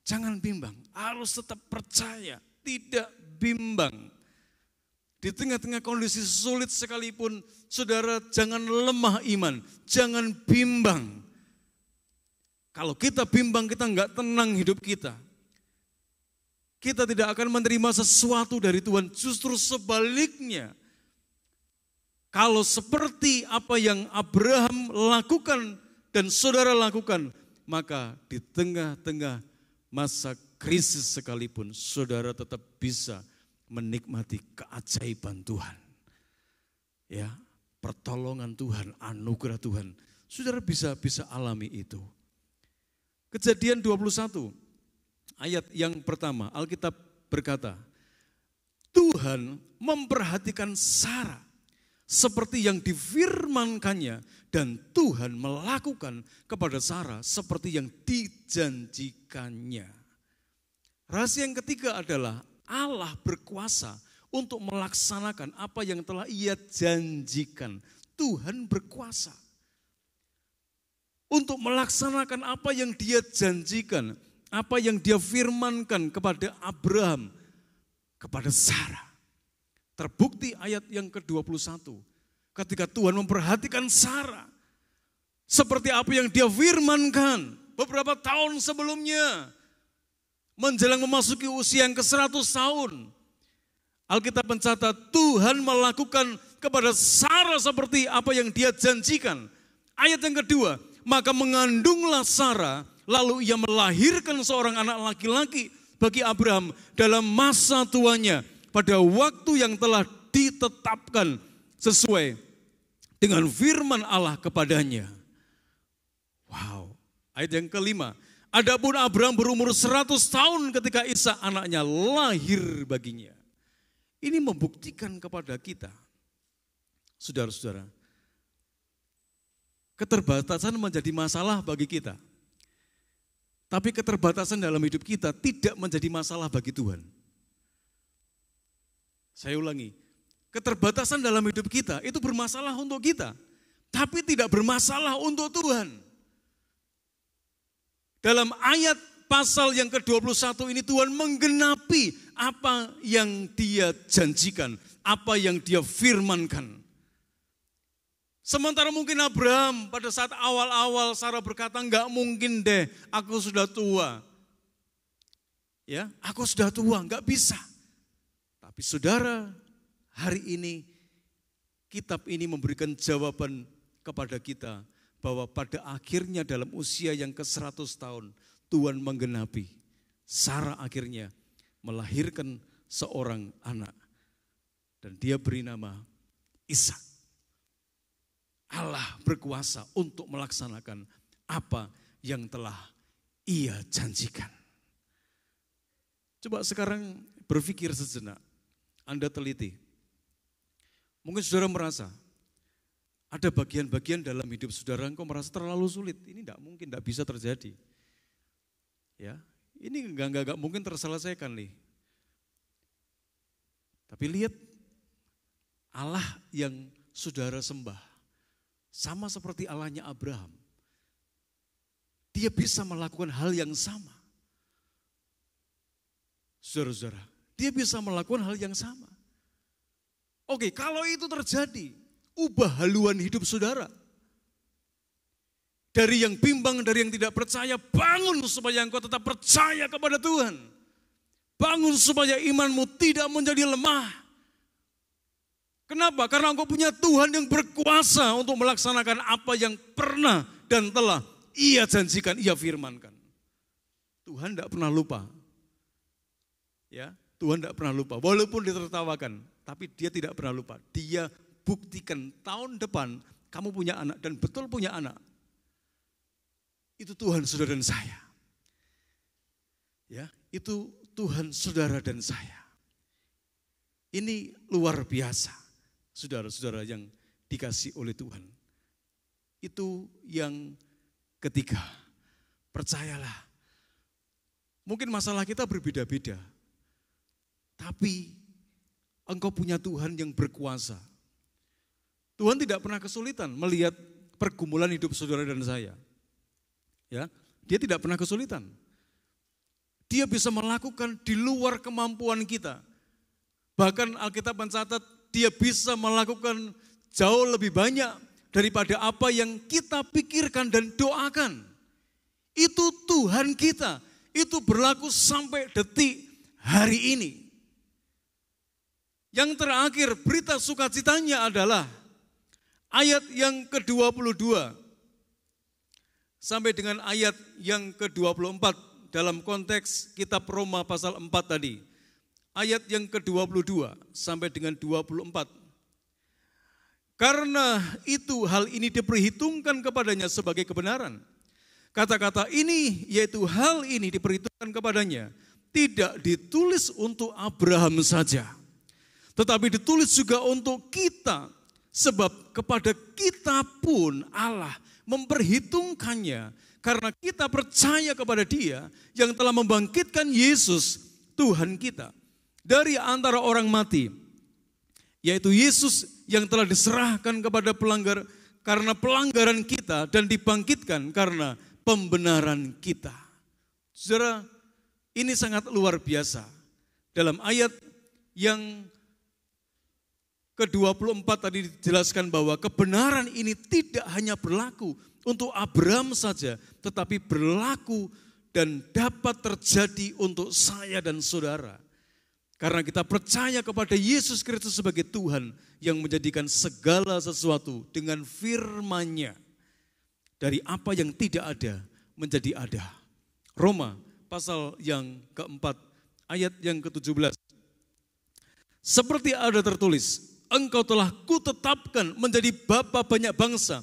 jangan bimbang, harus tetap percaya, tidak bimbang. Di tengah-tengah kondisi sulit sekalipun, saudara jangan lemah iman, jangan bimbang. Kalau kita bimbang, kita enggak tenang hidup kita. Kita tidak akan menerima sesuatu dari Tuhan, justru sebaliknya. Kalau seperti apa yang Abraham lakukan dan saudara lakukan, maka di tengah-tengah masa krisis sekalipun, saudara tetap bisa menikmati keajaiban Tuhan. Ya, pertolongan Tuhan, anugerah Tuhan. Saudara bisa alami itu. Kejadian 21. Ayat yang pertama, Alkitab berkata, Tuhan memperhatikan Sarah seperti yang difirmankannya dan Tuhan melakukan kepada Sarah seperti yang dijanjikannya. Rahasia yang ketiga adalah Allah berkuasa untuk melaksanakan apa yang telah Ia janjikan. Tuhan berkuasa untuk melaksanakan apa yang Dia janjikan. Apa yang Dia firmankan kepada Abraham, kepada Sarah. Terbukti ayat yang ke-21. Ketika Tuhan memperhatikan Sarah. Seperti apa yang Dia firmankan beberapa tahun sebelumnya. Menjelang memasuki usia yang ke-100 tahun. Alkitab mencatat Tuhan melakukan kepada Sarah seperti apa yang Dia janjikan. Ayat yang kedua, maka mengandunglah Sarah. Lalu ia melahirkan seorang anak laki-laki bagi Abraham dalam masa tuanya pada waktu yang telah ditetapkan sesuai dengan firman Allah kepadanya. Ayat yang kelima. Adapun Abraham berumur 100 tahun ketika Ishak anaknya lahir baginya. Ini membuktikan kepada kita, saudara-saudara, keterbatasan menjadi masalah bagi kita. Tapi keterbatasan dalam hidup kita tidak menjadi masalah bagi Tuhan. Saya ulangi, keterbatasan dalam hidup kita itu bermasalah untuk kita, tapi tidak bermasalah untuk Tuhan. Dalam ayat pasal yang ke-21 ini Tuhan menggenapi apa yang Dia janjikan, apa yang Dia firmankan. Sementara mungkin Abraham pada saat awal-awal Sarah berkata, enggak mungkin deh, aku sudah tua. Ya, aku sudah tua, enggak bisa. Tapi saudara, hari ini kitab ini memberikan jawaban kepada kita bahwa pada akhirnya dalam usia yang ke-100 tahun Tuhan menggenapi. Sarah akhirnya melahirkan seorang anak. Dan dia beri nama Ishak. Allah berkuasa untuk melaksanakan apa yang telah Ia janjikan. Coba sekarang berpikir sejenak. Anda teliti. Mungkin saudara merasa ada bagian-bagian dalam hidup saudara engkau merasa terlalu sulit. Ini tidak mungkin, tidak bisa terjadi. Ya, ini enggak mungkin terselesaikan nih. Tapi lihat Allah yang saudara sembah, sama seperti Allahnya Abraham. Dia bisa melakukan hal yang sama. Saudara-saudara, dia bisa melakukan hal yang sama. Oke, kalau itu terjadi, ubah haluan hidup saudara. Dari yang bimbang, dari yang tidak percaya, bangun supaya engkau tetap percaya kepada Tuhan. Bangun supaya imanmu tidak menjadi lemah. Kenapa? Karena engkau punya Tuhan yang berkuasa untuk melaksanakan apa yang pernah dan telah Ia janjikan, Ia firmankan. Tuhan tidak pernah lupa. Ya, Tuhan tidak pernah lupa. Walaupun ditertawakan, tapi Dia tidak pernah lupa. Dia buktikan tahun depan kamu punya anak dan betul punya anak. Itu Tuhan saudara dan saya. Ya, itu Tuhan saudara dan saya. Ini luar biasa. Saudara-saudara yang dikasih oleh Tuhan. Itu yang ketiga. Percayalah. Mungkin masalah kita berbeda-beda. Tapi engkau punya Tuhan yang berkuasa. Tuhan tidak pernah kesulitan melihat pergumulan hidup saudara dan saya. Ya, Dia tidak pernah kesulitan. Dia bisa melakukan di luar kemampuan kita. Bahkan Alkitab mencatat Dia bisa melakukan jauh lebih banyak daripada apa yang kita pikirkan dan doakan. Itu Tuhan kita. Itu berlaku sampai detik hari ini. Yang terakhir, berita sukacitanya adalah ayat yang ke-22 sampai dengan ayat yang ke-24 dalam konteks kitab Roma pasal 4 tadi. Ayat yang ke-22 sampai dengan 24. Karena itu hal ini diperhitungkan kepadanya sebagai kebenaran. Kata-kata ini yaitu hal ini diperhitungkan kepadanya tidak ditulis untuk Abraham saja. Tetapi ditulis juga untuk kita. Sebab kepada kita pun Allah memperhitungkannya karena kita percaya kepada Dia yang telah membangkitkan Yesus Tuhan kita dari antara orang mati. Yaitu Yesus yang telah diserahkan kepada karena pelanggaran kita dan dibangkitkan karena pembenaran kita. Saudara, ini sangat luar biasa. Dalam ayat yang ke-24 tadi dijelaskan bahwa kebenaran ini tidak hanya berlaku untuk Abraham saja, tetapi berlaku dan dapat terjadi untuk saya dan saudara. Karena kita percaya kepada Yesus Kristus sebagai Tuhan yang menjadikan segala sesuatu dengan firman-Nya. Dari apa yang tidak ada menjadi ada. Roma pasal yang keempat ayat yang ke-17. Seperti ada tertulis, engkau telah kutetapkan menjadi bapa banyak bangsa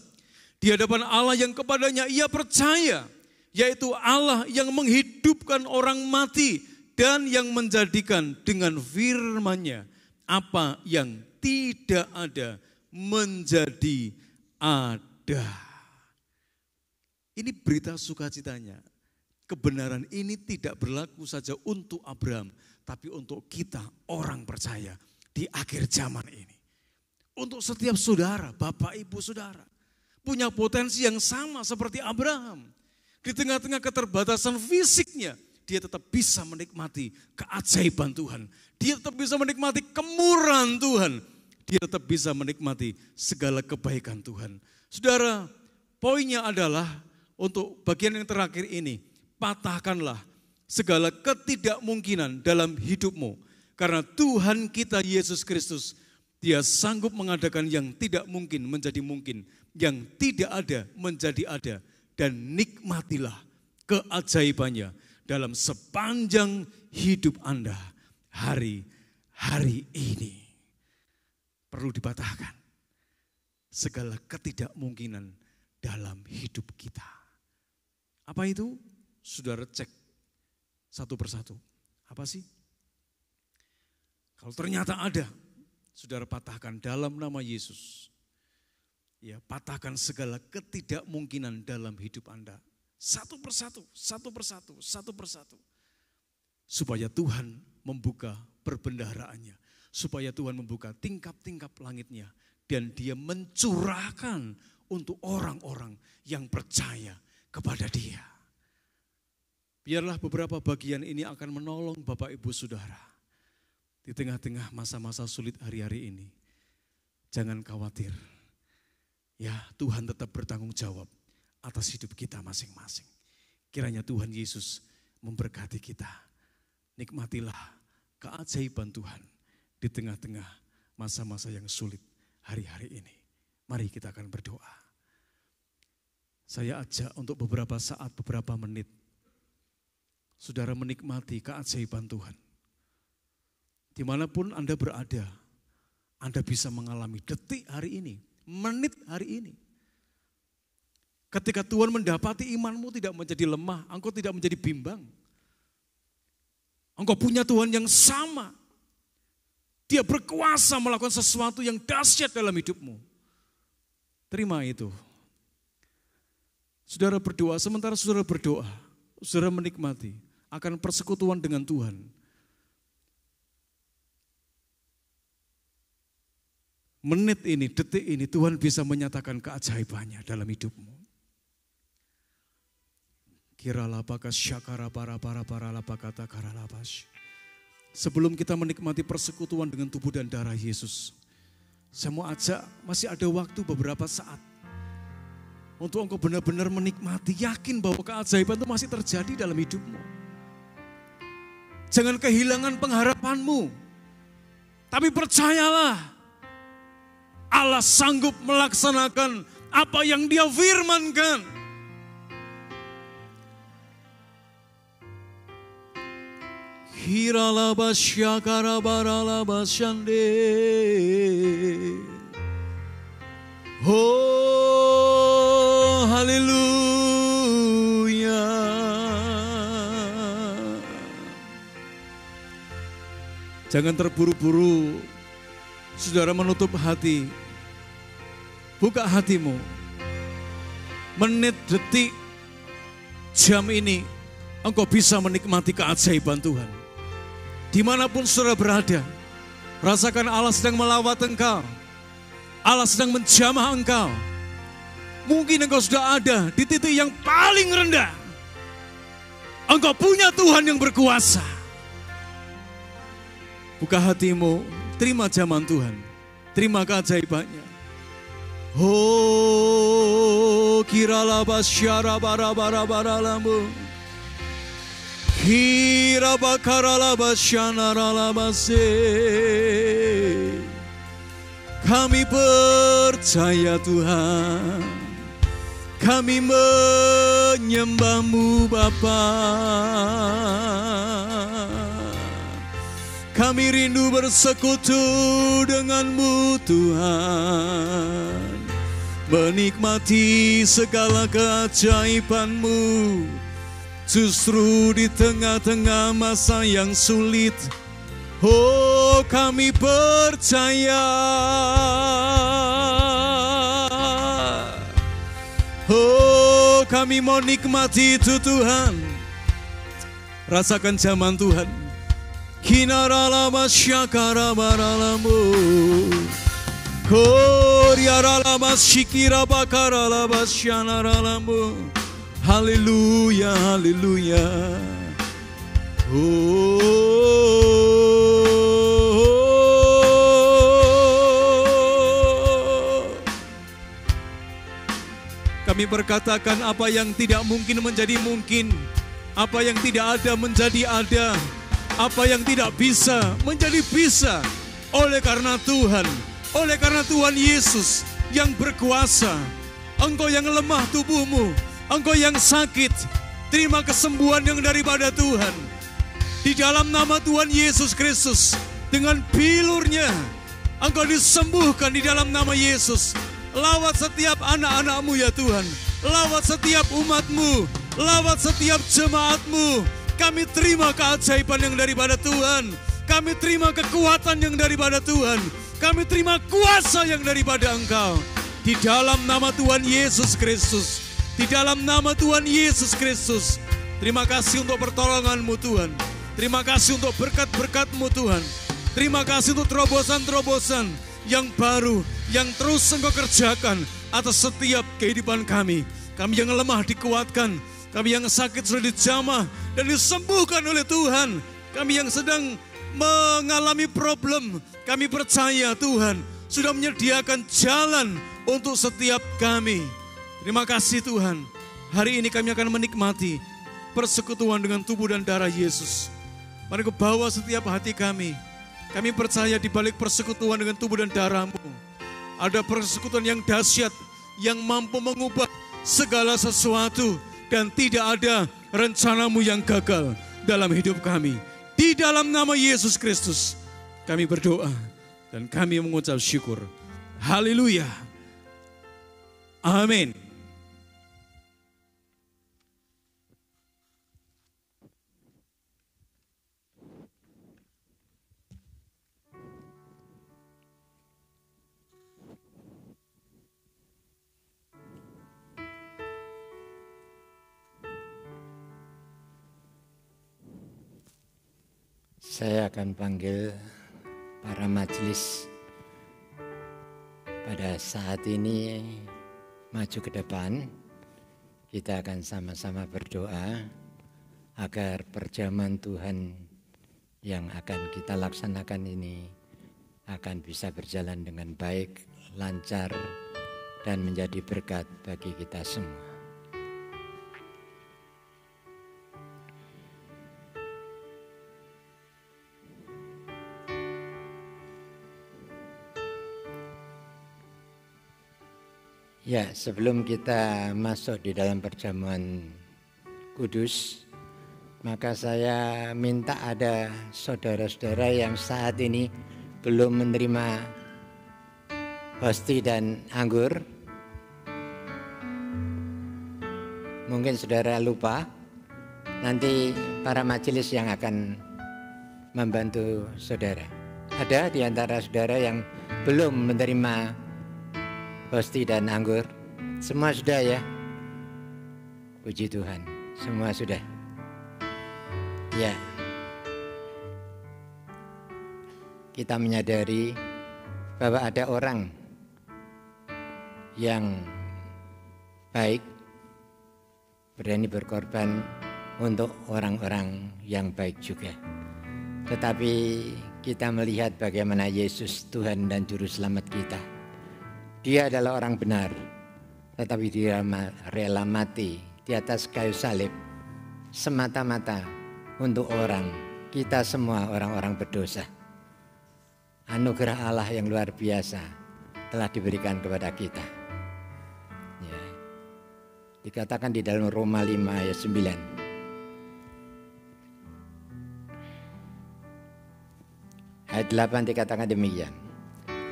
di hadapan Allah yang kepadanya ia percaya yaitu Allah yang menghidupkan orang mati dan yang menjadikan dengan firman-Nya apa yang tidak ada menjadi ada. Ini berita sukacitanya. Kebenaran ini tidak berlaku saja untuk Abraham, tapi untuk kita orang percaya di akhir zaman ini. Untuk setiap saudara, bapak ibu saudara, punya potensi yang sama seperti Abraham. Di tengah-tengah keterbatasan fisiknya, dia tetap bisa menikmati keajaiban Tuhan. Dia tetap bisa menikmati kemurahan Tuhan. Dia tetap bisa menikmati segala kebaikan Tuhan. Saudara, poinnya adalah untuk bagian yang terakhir ini, patahkanlah segala ketidakmungkinan dalam hidupmu. Karena Tuhan kita Yesus Kristus, Dia sanggup mengadakan yang tidak mungkin menjadi mungkin, yang tidak ada menjadi ada. Dan nikmatilah keajaibannya dalam sepanjang hidup Anda hari-hari ini. Perlu dipatahkan segala ketidakmungkinan dalam hidup kita. Apa itu? Saudara cek satu persatu. Apa sih? Kalau ternyata ada, saudara patahkan dalam nama Yesus. Ya, patahkan segala ketidakmungkinan dalam hidup Anda. Satu persatu, satu persatu, satu persatu. Supaya Tuhan membuka perbendaharaannya. Supaya Tuhan membuka tingkap-tingkap langitnya. Dan Dia mencurahkan untuk orang-orang yang percaya kepada Dia. Biarlah beberapa bagian ini akan menolong Bapak Ibu Saudara. Di tengah-tengah masa-masa sulit hari-hari ini. Jangan khawatir. Ya, Tuhan tetap bertanggung jawab atas hidup kita masing-masing. Kiranya Tuhan Yesus memberkati kita. Nikmatilah keajaiban Tuhan di tengah-tengah masa-masa yang sulit hari-hari ini. Mari kita akan berdoa. Saya ajak untuk beberapa saat, beberapa menit. Saudara menikmati keajaiban Tuhan. Dimanapun Anda berada, Anda bisa mengalami detik hari ini. Menit hari ini. Ketika Tuhan mendapati imanmu tidak menjadi lemah, engkau tidak menjadi bimbang. Engkau punya Tuhan yang sama. Dia berkuasa melakukan sesuatu yang dahsyat dalam hidupmu. Terima itu. Saudara berdoa, sementara saudara berdoa, saudara menikmati akan persekutuan dengan Tuhan. Menit ini, detik ini Tuhan bisa menyatakan keajaibannya dalam hidupmu. Sebelum kita menikmati persekutuan dengan tubuh dan darah Yesus, saya mau ajak, masih ada waktu beberapa saat untuk engkau benar-benar menikmati, yakin bahwa keajaiban itu masih terjadi dalam hidupmu. Jangan kehilangan pengharapanmu, tapi percayalah, Allah sanggup melaksanakan apa yang Dia firmankan. Oh, haleluya. Jangan terburu-buru. Saudara menutup hati, buka hatimu. Menit, detik, jam ini, engkau bisa menikmati keajaiban Tuhan. Dimanapun saudara berada, rasakan Allah sedang melawat engkau. Allah sedang menjamah engkau. Mungkin engkau sudah ada di titik yang paling rendah. Engkau punya Tuhan yang berkuasa. Buka hatimu. Terima zaman Tuhan, terima keajaibannya. Oh, kiralah basyara bara lambu, kira bakaralah basyana ralabase. Kami percaya Tuhan, kami menyembah-Mu Bapa. Kami rindu bersekutu dengan-Mu Tuhan, menikmati segala keajaiban-Mu Justru di tengah-tengah masa yang sulit, oh kami percaya. Oh kami mau nikmati itu Tuhan. Rasakan zaman Tuhan. Kinaralama syakarabaralamu. Koriaralama shikirabakaralama syanaralamu. Haleluya, haleluya. Kami berkatakan apa yang tidak mungkin menjadi mungkin, apa yang tidak ada menjadi ada, apa yang tidak bisa menjadi bisa, oleh karena Tuhan, oleh karena Tuhan Yesus yang berkuasa. Engkau yang lemah tubuhmu, engkau yang sakit, terima kesembuhan yang daripada Tuhan. Di dalam nama Tuhan Yesus Kristus, dengan pilurnya, engkau disembuhkan di dalam nama Yesus. Lawat setiap anak-anakmu ya Tuhan, lawat setiap umatmu, lawat setiap jemaatmu. Kami terima keajaiban yang daripada Tuhan, kami terima kekuatan yang daripada Tuhan, kami terima kuasa yang daripada Engkau. Di dalam nama Tuhan Yesus Kristus, di dalam nama Tuhan Yesus Kristus. Terima kasih untuk pertolongan-Mu Tuhan. Terima kasih untuk berkat-berkat-Mu Tuhan. Terima kasih untuk terobosan-terobosan yang baru, yang terus Engkau kerjakan atas setiap kehidupan kami. Kami yang lemah dikuatkan, kami yang sakit sudah dijamah dan disembuhkan oleh Tuhan. Kami yang sedang mengalami problem, kami percaya Tuhan sudah menyediakan jalan untuk setiap kami. Terima kasih Tuhan. Hari ini kami akan menikmati persekutuan dengan tubuh dan darah Yesus. Mari Kau bawa setiap hati kami. Kami percaya di balik persekutuan dengan tubuh dan darah-Mu, ada persekutuan yang dahsyat, yang mampu mengubah segala sesuatu, dan tidak ada rencana-Mu yang gagal dalam hidup kami. Di dalam nama Yesus Kristus, kami berdoa dan kami mengucap syukur. Haleluya. Amin. Saya akan panggil para majelis pada saat ini maju ke depan. Kita akan sama-sama berdoa agar perjamuan Tuhan yang akan kita laksanakan ini akan bisa berjalan dengan baik, lancar, dan menjadi berkat bagi kita semua. Ya, sebelum kita masuk di dalam perjamuan kudus, maka saya minta ada saudara-saudara yang saat ini belum menerima hosti dan anggur. Mungkin saudara lupa, nanti para majelis yang akan membantu saudara. Ada di antara saudara yang belum menerima hosti dan anggur? Semua sudah ya? Puji Tuhan, semua sudah. Ya, kita menyadari bahwa ada orang yang baik, berani berkorban untuk orang-orang yang baik juga. Tetapi kita melihat bagaimana Yesus, Tuhan dan Juru Selamat kita, Dia adalah orang benar, tetapi Dia rela mati di atas kayu salib semata-mata untuk kita semua orang-orang berdosa. Anugerah Allah yang luar biasa telah diberikan kepada kita. Ya. Dikatakan di dalam Roma 5 ayat 9. Ayat 8 dikatakan demikian.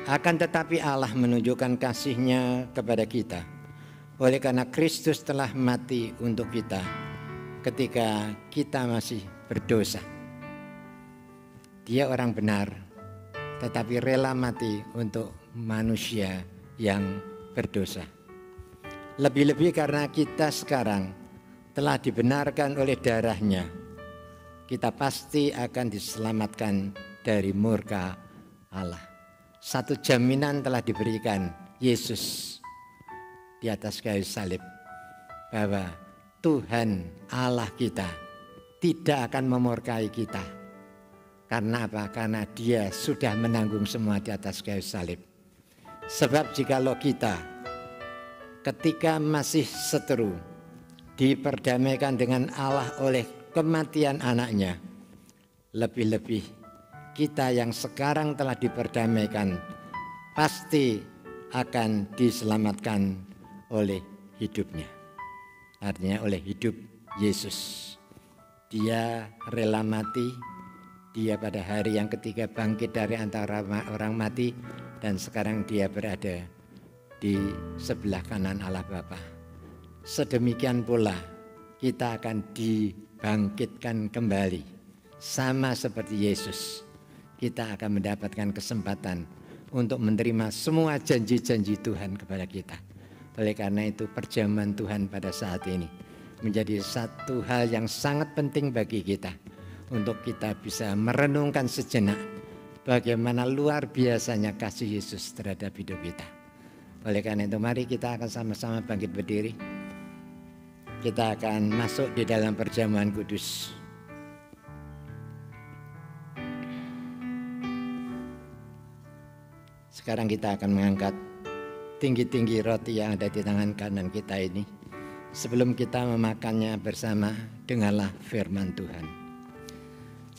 Akan tetapi Allah menunjukkan kasih-Nya kepada kita oleh karena Kristus telah mati untuk kita ketika kita masih berdosa. Dia orang benar, tetapi rela mati untuk manusia yang berdosa. Lebih-lebih karena kita sekarang telah dibenarkan oleh darahnya, kita pasti akan diselamatkan dari murka Allah. Satu jaminan telah diberikan Yesus di atas kayu salib, bahwa Tuhan Allah kita tidak akan memurkai kita. Karena apa? Karena Dia sudah menanggung semua di atas kayu salib. Sebab jikalau kita ketika masih seteru diperdamaikan dengan Allah oleh kematian anaknya, lebih-lebih kita yang sekarang telah diperdamaikan pasti akan diselamatkan oleh hidupnya. Artinya oleh hidup Yesus. Dia rela mati, dia pada hari yang ketiga bangkit dari antara orang mati, dan sekarang dia berada di sebelah kanan Allah Bapa. Sedemikian pula kita akan dibangkitkan kembali sama seperti Yesus. Kita akan mendapatkan kesempatan untuk menerima semua janji-janji Tuhan kepada kita. Oleh karena itu perjamuan Tuhan pada saat ini menjadi satu hal yang sangat penting bagi kita, untuk kita bisa merenungkan sejenak bagaimana luar biasanya kasih Yesus terhadap hidup kita. Oleh karena itu mari kita akan sama-sama bangkit berdiri. Kita akan masuk di dalam perjamuan kudus. Sekarang kita akan mengangkat tinggi-tinggi roti yang ada di tangan kanan kita ini. Sebelum kita memakannya bersama, dengarlah firman Tuhan.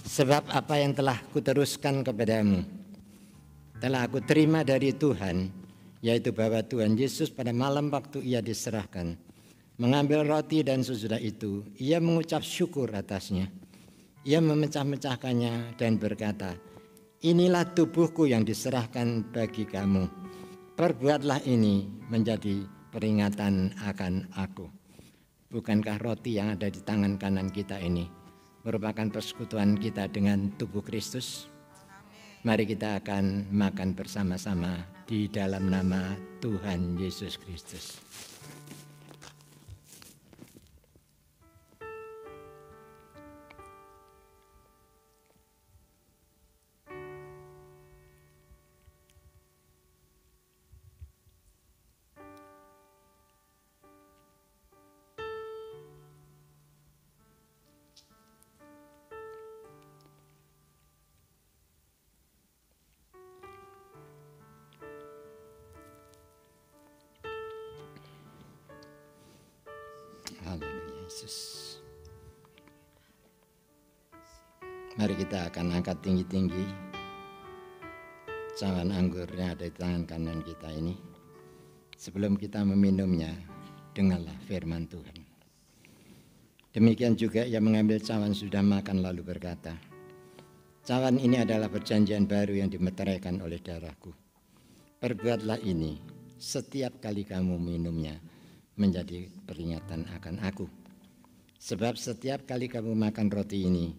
Sebab apa yang telah kuteruskan kepadamu telah aku terima dari Tuhan, yaitu bahwa Tuhan Yesus pada malam waktu ia diserahkan mengambil roti, dan sesudah itu ia mengucap syukur atasnya. Ia memecah-mecahkannya dan berkata, inilah tubuhku yang diserahkan bagi kamu. Perbuatlah ini menjadi peringatan akan aku. Bukankah roti yang ada di tangan kanan kita ini merupakan persekutuan kita dengan tubuh Kristus? Mari kita akan makan bersama-sama di dalam nama Tuhan Yesus Kristus. Haleluya Yesus. Mari kita akan angkat tinggi-tinggi cawan anggur yang ada di tangan kanan kita ini. Sebelum kita meminumnya, dengarlah firman Tuhan. Demikian juga ia mengambil cawan sudah makan lalu berkata, cawan ini adalah perjanjian baru yang dimeteraikan oleh darahku. Perbuatlah ini setiap kali kamu minumnya menjadi peringatan akan aku. Sebab setiap kali kamu makan roti ini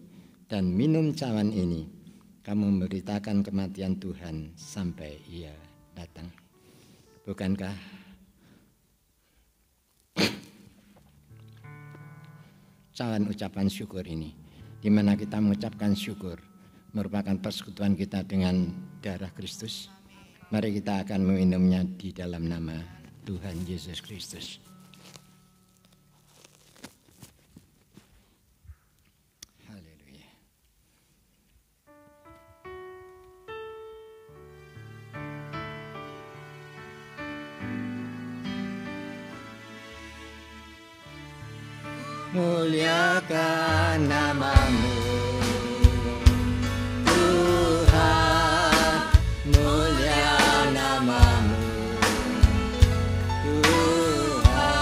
dan minum cawan ini, kamu memberitakan kematian Tuhan sampai ia datang. Bukankah cawan ucapan syukur ini, di mana kita mengucapkan syukur, merupakan persekutuan kita dengan darah Kristus? Mari kita akan meminumnya di dalam nama Tuhan Yesus Kristus. Haleluya. Muliakan namamu Tuhan, mulia namamu Tuhan.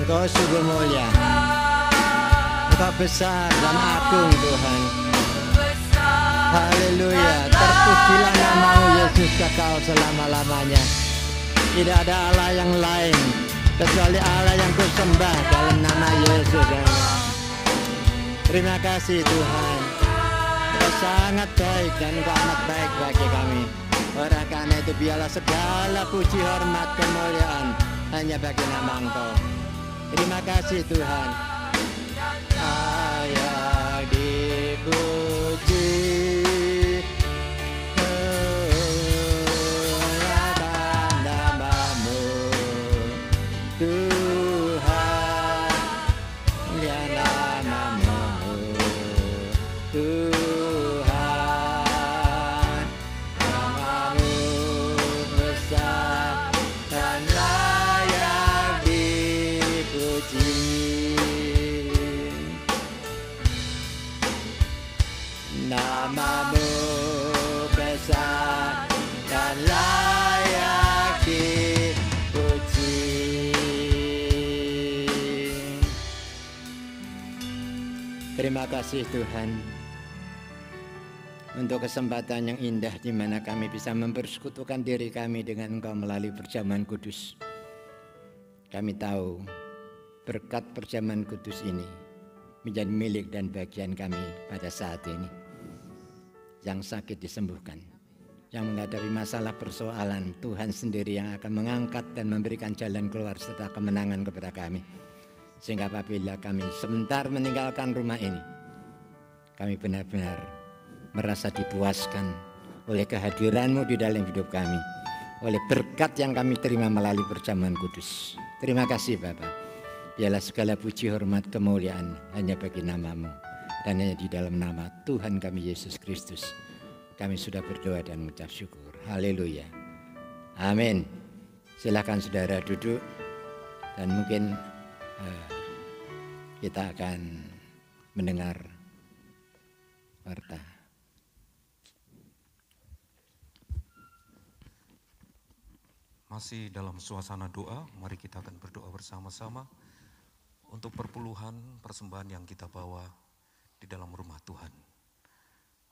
Engkau sungguh mulia, Engkau besar dan agung Tuhan. Haleluya, terpujilah nama-Mu Yesus kekal selama-lamanya. Tidak ada Allah yang lain kecuali Allah yang kusembah dalam nama Yesus. Terima kasih Tuhan, Engkau sangat baik dan Engkau amat baik bagi kami. Oleh karena itu biarlah segala puji, hormat, kemuliaan hanya bagi nama Engkau. Terima kasih Tuhan. Layak dipuji, muliakan nama-Mu Tuhan, muliakan nama-Mu Tuhan, nama-Mu besar dan layak dipuji. Nama-Mu besar dan layak dipuji. Terima kasih Tuhan untuk kesempatan yang indah di mana kami bisa mempersekutukan diri kami dengan Engkau melalui perjamuan kudus. Kami tahu berkat perjamuan kudus ini menjadi milik dan bagian kami pada saat ini. Yang sakit disembuhkan, yang menghadapi masalah persoalan, Tuhan sendiri yang akan mengangkat dan memberikan jalan keluar serta kemenangan kepada kami. Sehingga apabila kami sebentar meninggalkan rumah ini, kami benar-benar merasa dipuaskan oleh kehadiran-Mu di dalam hidup kami, oleh berkat yang kami terima melalui perjamuan kudus. Terima kasih Bapa. Biarlah segala puji, hormat, kemuliaan hanya bagi nama-Mu. Dan hanya di dalam nama Tuhan kami Yesus Kristus kami sudah berdoa dan mengucap syukur. Haleluya. Amin. Silakan saudara duduk dan mungkin kita akan mendengar warta. Masih dalam suasana doa, mari kita akan berdoa bersama-sama untuk perpuluhan persembahan yang kita bawa di dalam rumah Tuhan.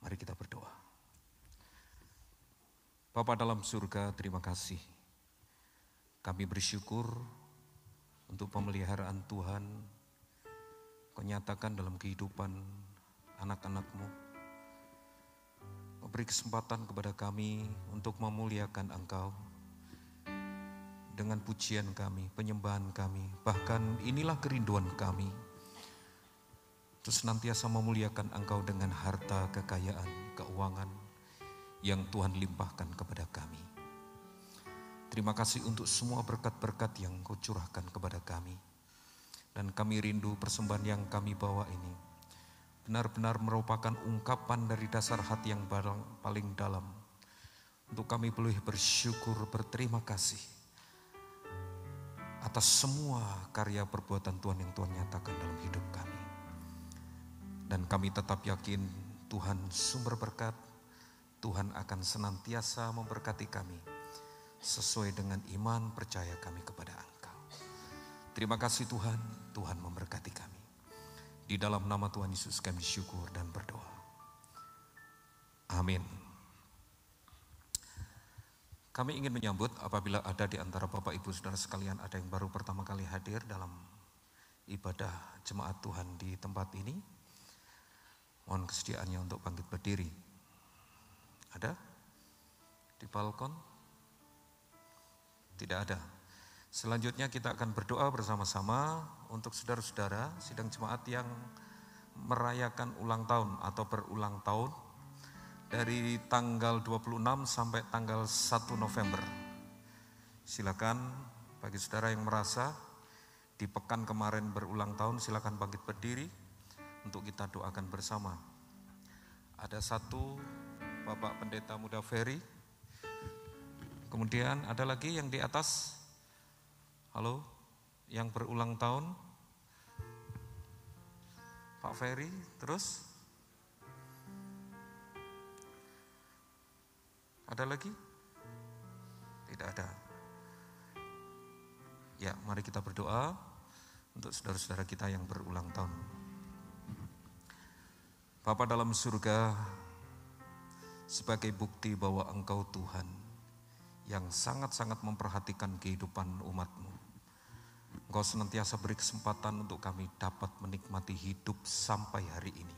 Mari kita berdoa. Bapa dalam surga, terima kasih. Kami bersyukur untuk pemeliharaan Tuhan Kau nyatakan dalam kehidupan anak-anak-Mu. Kau beri kesempatan kepada kami untuk memuliakan Engkau dengan pujian kami, penyembahan kami. Bahkan inilah kerinduan kami, terus senantiasa memuliakan Engkau dengan harta, kekayaan, keuangan yang Tuhan limpahkan kepada kami. Terima kasih untuk semua berkat-berkat yang Kau curahkan kepada kami. Dan kami rindu persembahan yang kami bawa ini benar-benar merupakan ungkapan dari dasar hati yang paling dalam. Untuk kami boleh bersyukur, berterima kasih atas semua karya perbuatan Tuhan yang Tuhan nyatakan dalam hidup kami. Dan kami tetap yakin Tuhan sumber berkat, Tuhan akan senantiasa memberkati kami sesuai dengan iman percaya kami kepada Engkau. Terima kasih Tuhan, Tuhan memberkati kami. Di dalam nama Tuhan Yesus kami syukur dan berdoa. Amin. Kami ingin menyambut apabila ada di antara Bapak Ibu Saudara sekalian ada yang baru pertama kali hadir dalam ibadah jemaat Tuhan di tempat ini. Mohon kesediaannya untuk bangkit berdiri. Ada? Di balkon? Tidak ada. Selanjutnya kita akan berdoa bersama-sama untuk saudara-saudara sidang jemaat yang merayakan ulang tahun atau berulang tahun dari tanggal 26 sampai tanggal 1 November. Silakan bagi saudara yang merasa di pekan kemarin berulang tahun, silakan bangkit berdiri untuk kita doakan bersama. Ada satu Bapak Pendeta Muda Ferry. Kemudian ada lagi yang di atas. Halo, yang berulang tahun. Pak Ferry, terus. Ada lagi? Tidak ada. Ya, mari kita berdoa untuk saudara-saudara kita yang berulang tahun. Bapa dalam surga, sebagai bukti bahwa Engkau Tuhan yang sangat-sangat memperhatikan kehidupan umat-Mu, Engkau senantiasa beri kesempatan untuk kami dapat menikmati hidup sampai hari ini.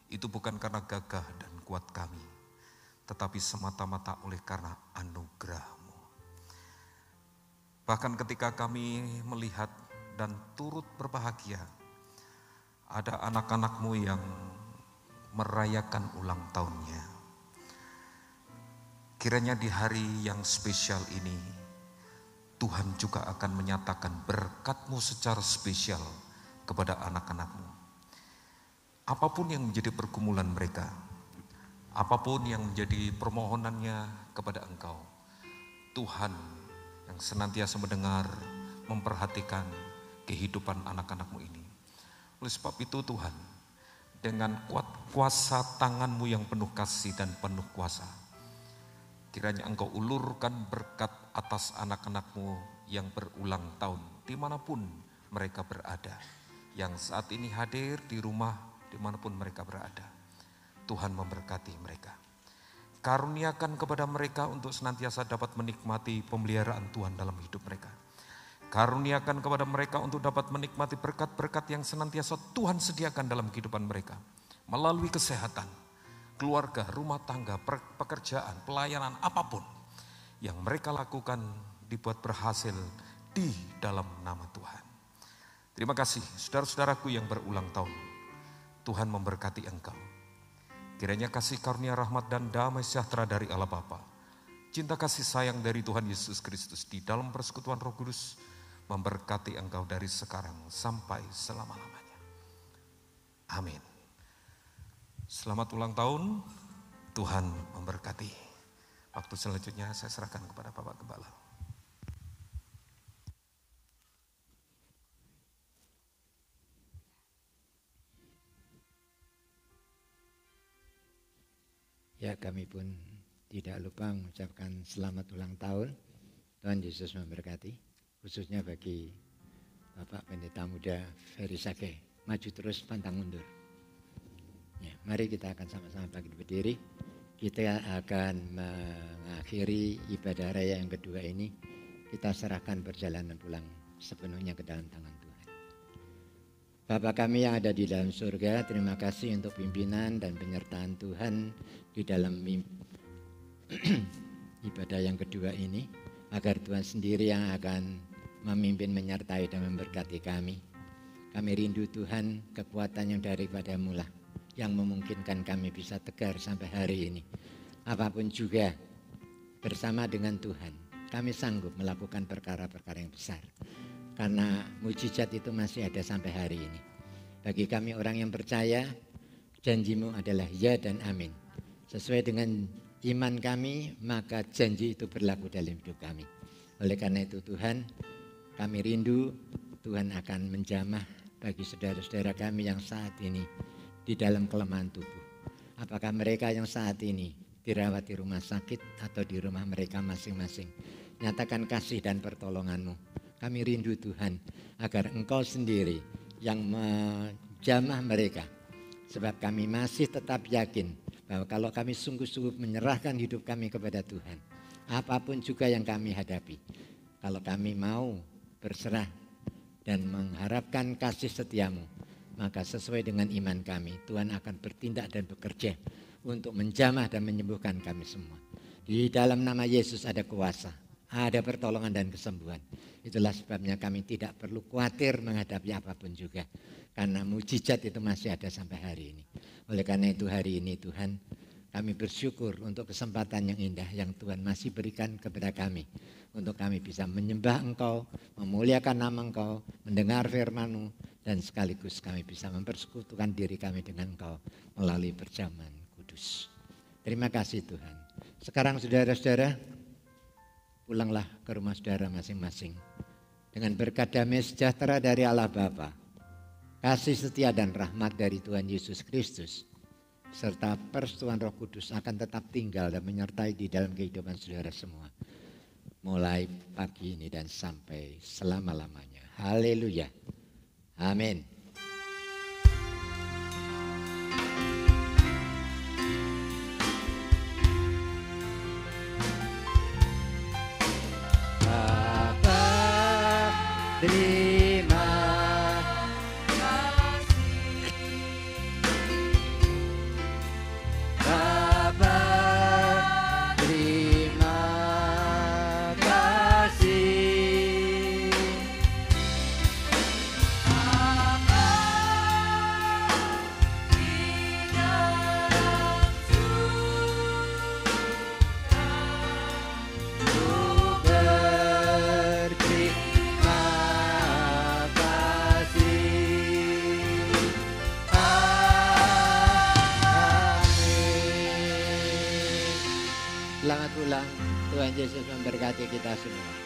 Itu bukan karena gagah dan kuat kami, tetapi semata-mata oleh karena anugerah-Mu. Bahkan ketika kami melihat dan turut berbahagia, ada anak-anak-Mu yang merayakan ulang tahunnya. Kiranya di hari yang spesial ini, Tuhan juga akan menyatakan berkat-Mu secara spesial kepada anak-anak-Mu. Apapun yang menjadi pergumulan mereka, apapun yang menjadi permohonannya kepada Engkau, Tuhan yang senantiasa mendengar, memperhatikan kehidupan anak-anak-Mu ini. Oleh sebab itu Tuhan, dengan kuasa tangan-Mu yang penuh kasih dan penuh kuasa, kiranya Engkau ulurkan berkat atas anak-anak-Mu yang berulang tahun dimanapun mereka berada, yang saat ini hadir di rumah dimanapun mereka berada. Tuhan memberkati mereka. Karuniakan kepada mereka untuk senantiasa dapat menikmati pemeliharaan Tuhan dalam hidup mereka. Karuniakan kepada mereka untuk dapat menikmati berkat-berkat yang senantiasa Tuhan sediakan dalam kehidupan mereka. Melalui kesehatan, keluarga, rumah tangga, pekerjaan, pelayanan, apapun yang mereka lakukan dibuat berhasil di dalam nama Tuhan. Terima kasih saudara-saudaraku yang berulang tahun. Tuhan memberkati engkau. Kiranya kasih karunia rahmat dan damai sejahtera dari Allah Bapa, cinta kasih sayang dari Tuhan Yesus Kristus di dalam persekutuan Roh Kudus memberkati engkau dari sekarang sampai selama-lamanya. Amin. Selamat ulang tahun, Tuhan memberkati. Waktu selanjutnya saya serahkan kepada Bapak Gembala. Ya, kami pun tidak lupa mengucapkan selamat ulang tahun. Tuhan Yesus memberkati, khususnya bagi Bapak Pendeta Muda Ferry Sake. Maju terus, pantang mundur. Ya, mari kita akan sama-sama bangkit berdiri. Kita akan mengakhiri ibadah raya yang kedua ini. Kita serahkan perjalanan pulang sepenuhnya ke dalam tangan Tuhan. Bapa kami yang ada di dalam surga, terima kasih untuk pimpinan dan penyertaan Tuhan di dalam ibadah yang kedua ini. Agar Tuhan sendiri yang akan memimpin, menyertai dan memberkati kami. Kami rindu Tuhan, kekuatan yang daripada-Mu lah yang memungkinkan kami bisa tegar sampai hari ini. Apapun juga, bersama dengan Tuhan, kami sanggup melakukan perkara-perkara yang besar. Karena mujizat itu masih ada sampai hari ini. Bagi kami orang yang percaya, janji-Mu adalah ya dan amin. Sesuai dengan iman kami, maka janji itu berlaku dalam hidup kami. Oleh karena itu Tuhan, kami rindu Tuhan akan menjamah bagi saudara-saudara kami yang saat ini di dalam kelemahan tubuh. Apakah mereka yang saat ini dirawat di rumah sakit atau di rumah mereka masing-masing. Nyatakan kasih dan pertolongan-Mu. Kami rindu Tuhan agar Engkau sendiri yang menjamah mereka. Sebab kami masih tetap yakin bahwa kalau kami sungguh-sungguh menyerahkan hidup kami kepada Tuhan, apapun juga yang kami hadapi, kalau kami mau berserah dan mengharapkan kasih setia-Mu, maka sesuai dengan iman kami, Tuhan akan bertindak dan bekerja untuk menjamah dan menyembuhkan kami semua. Di dalam nama Yesus ada kuasa, ada pertolongan dan kesembuhan. Itulah sebabnya kami tidak perlu khawatir menghadapi apapun juga. Karena mujizat itu masih ada sampai hari ini. Oleh karena itu hari ini Tuhan, kami bersyukur untuk kesempatan yang indah yang Tuhan masih berikan kepada kami. Untuk kami bisa menyembah Engkau, memuliakan nama Engkau, mendengar firman-Mu, dan sekaligus kami bisa mempersekutukan diri kami dengan Engkau melalui perjamuan kudus. Terima kasih Tuhan. Sekarang saudara-saudara, pulanglah ke rumah saudara masing-masing. Dengan berkat damai sejahtera dari Allah Bapa, kasih setia dan rahmat dari Tuhan Yesus Kristus, serta persekutuan Roh Kudus akan tetap tinggal dan menyertai di dalam kehidupan saudara semua. Mulai pagi ini dan sampai selama-lamanya. Haleluya. Amin. Bapa, terima Bapa, terima kasih. Ku berterima kasih. Amin. Selamat ulang. Tuhan Yesus memberkati kita semua.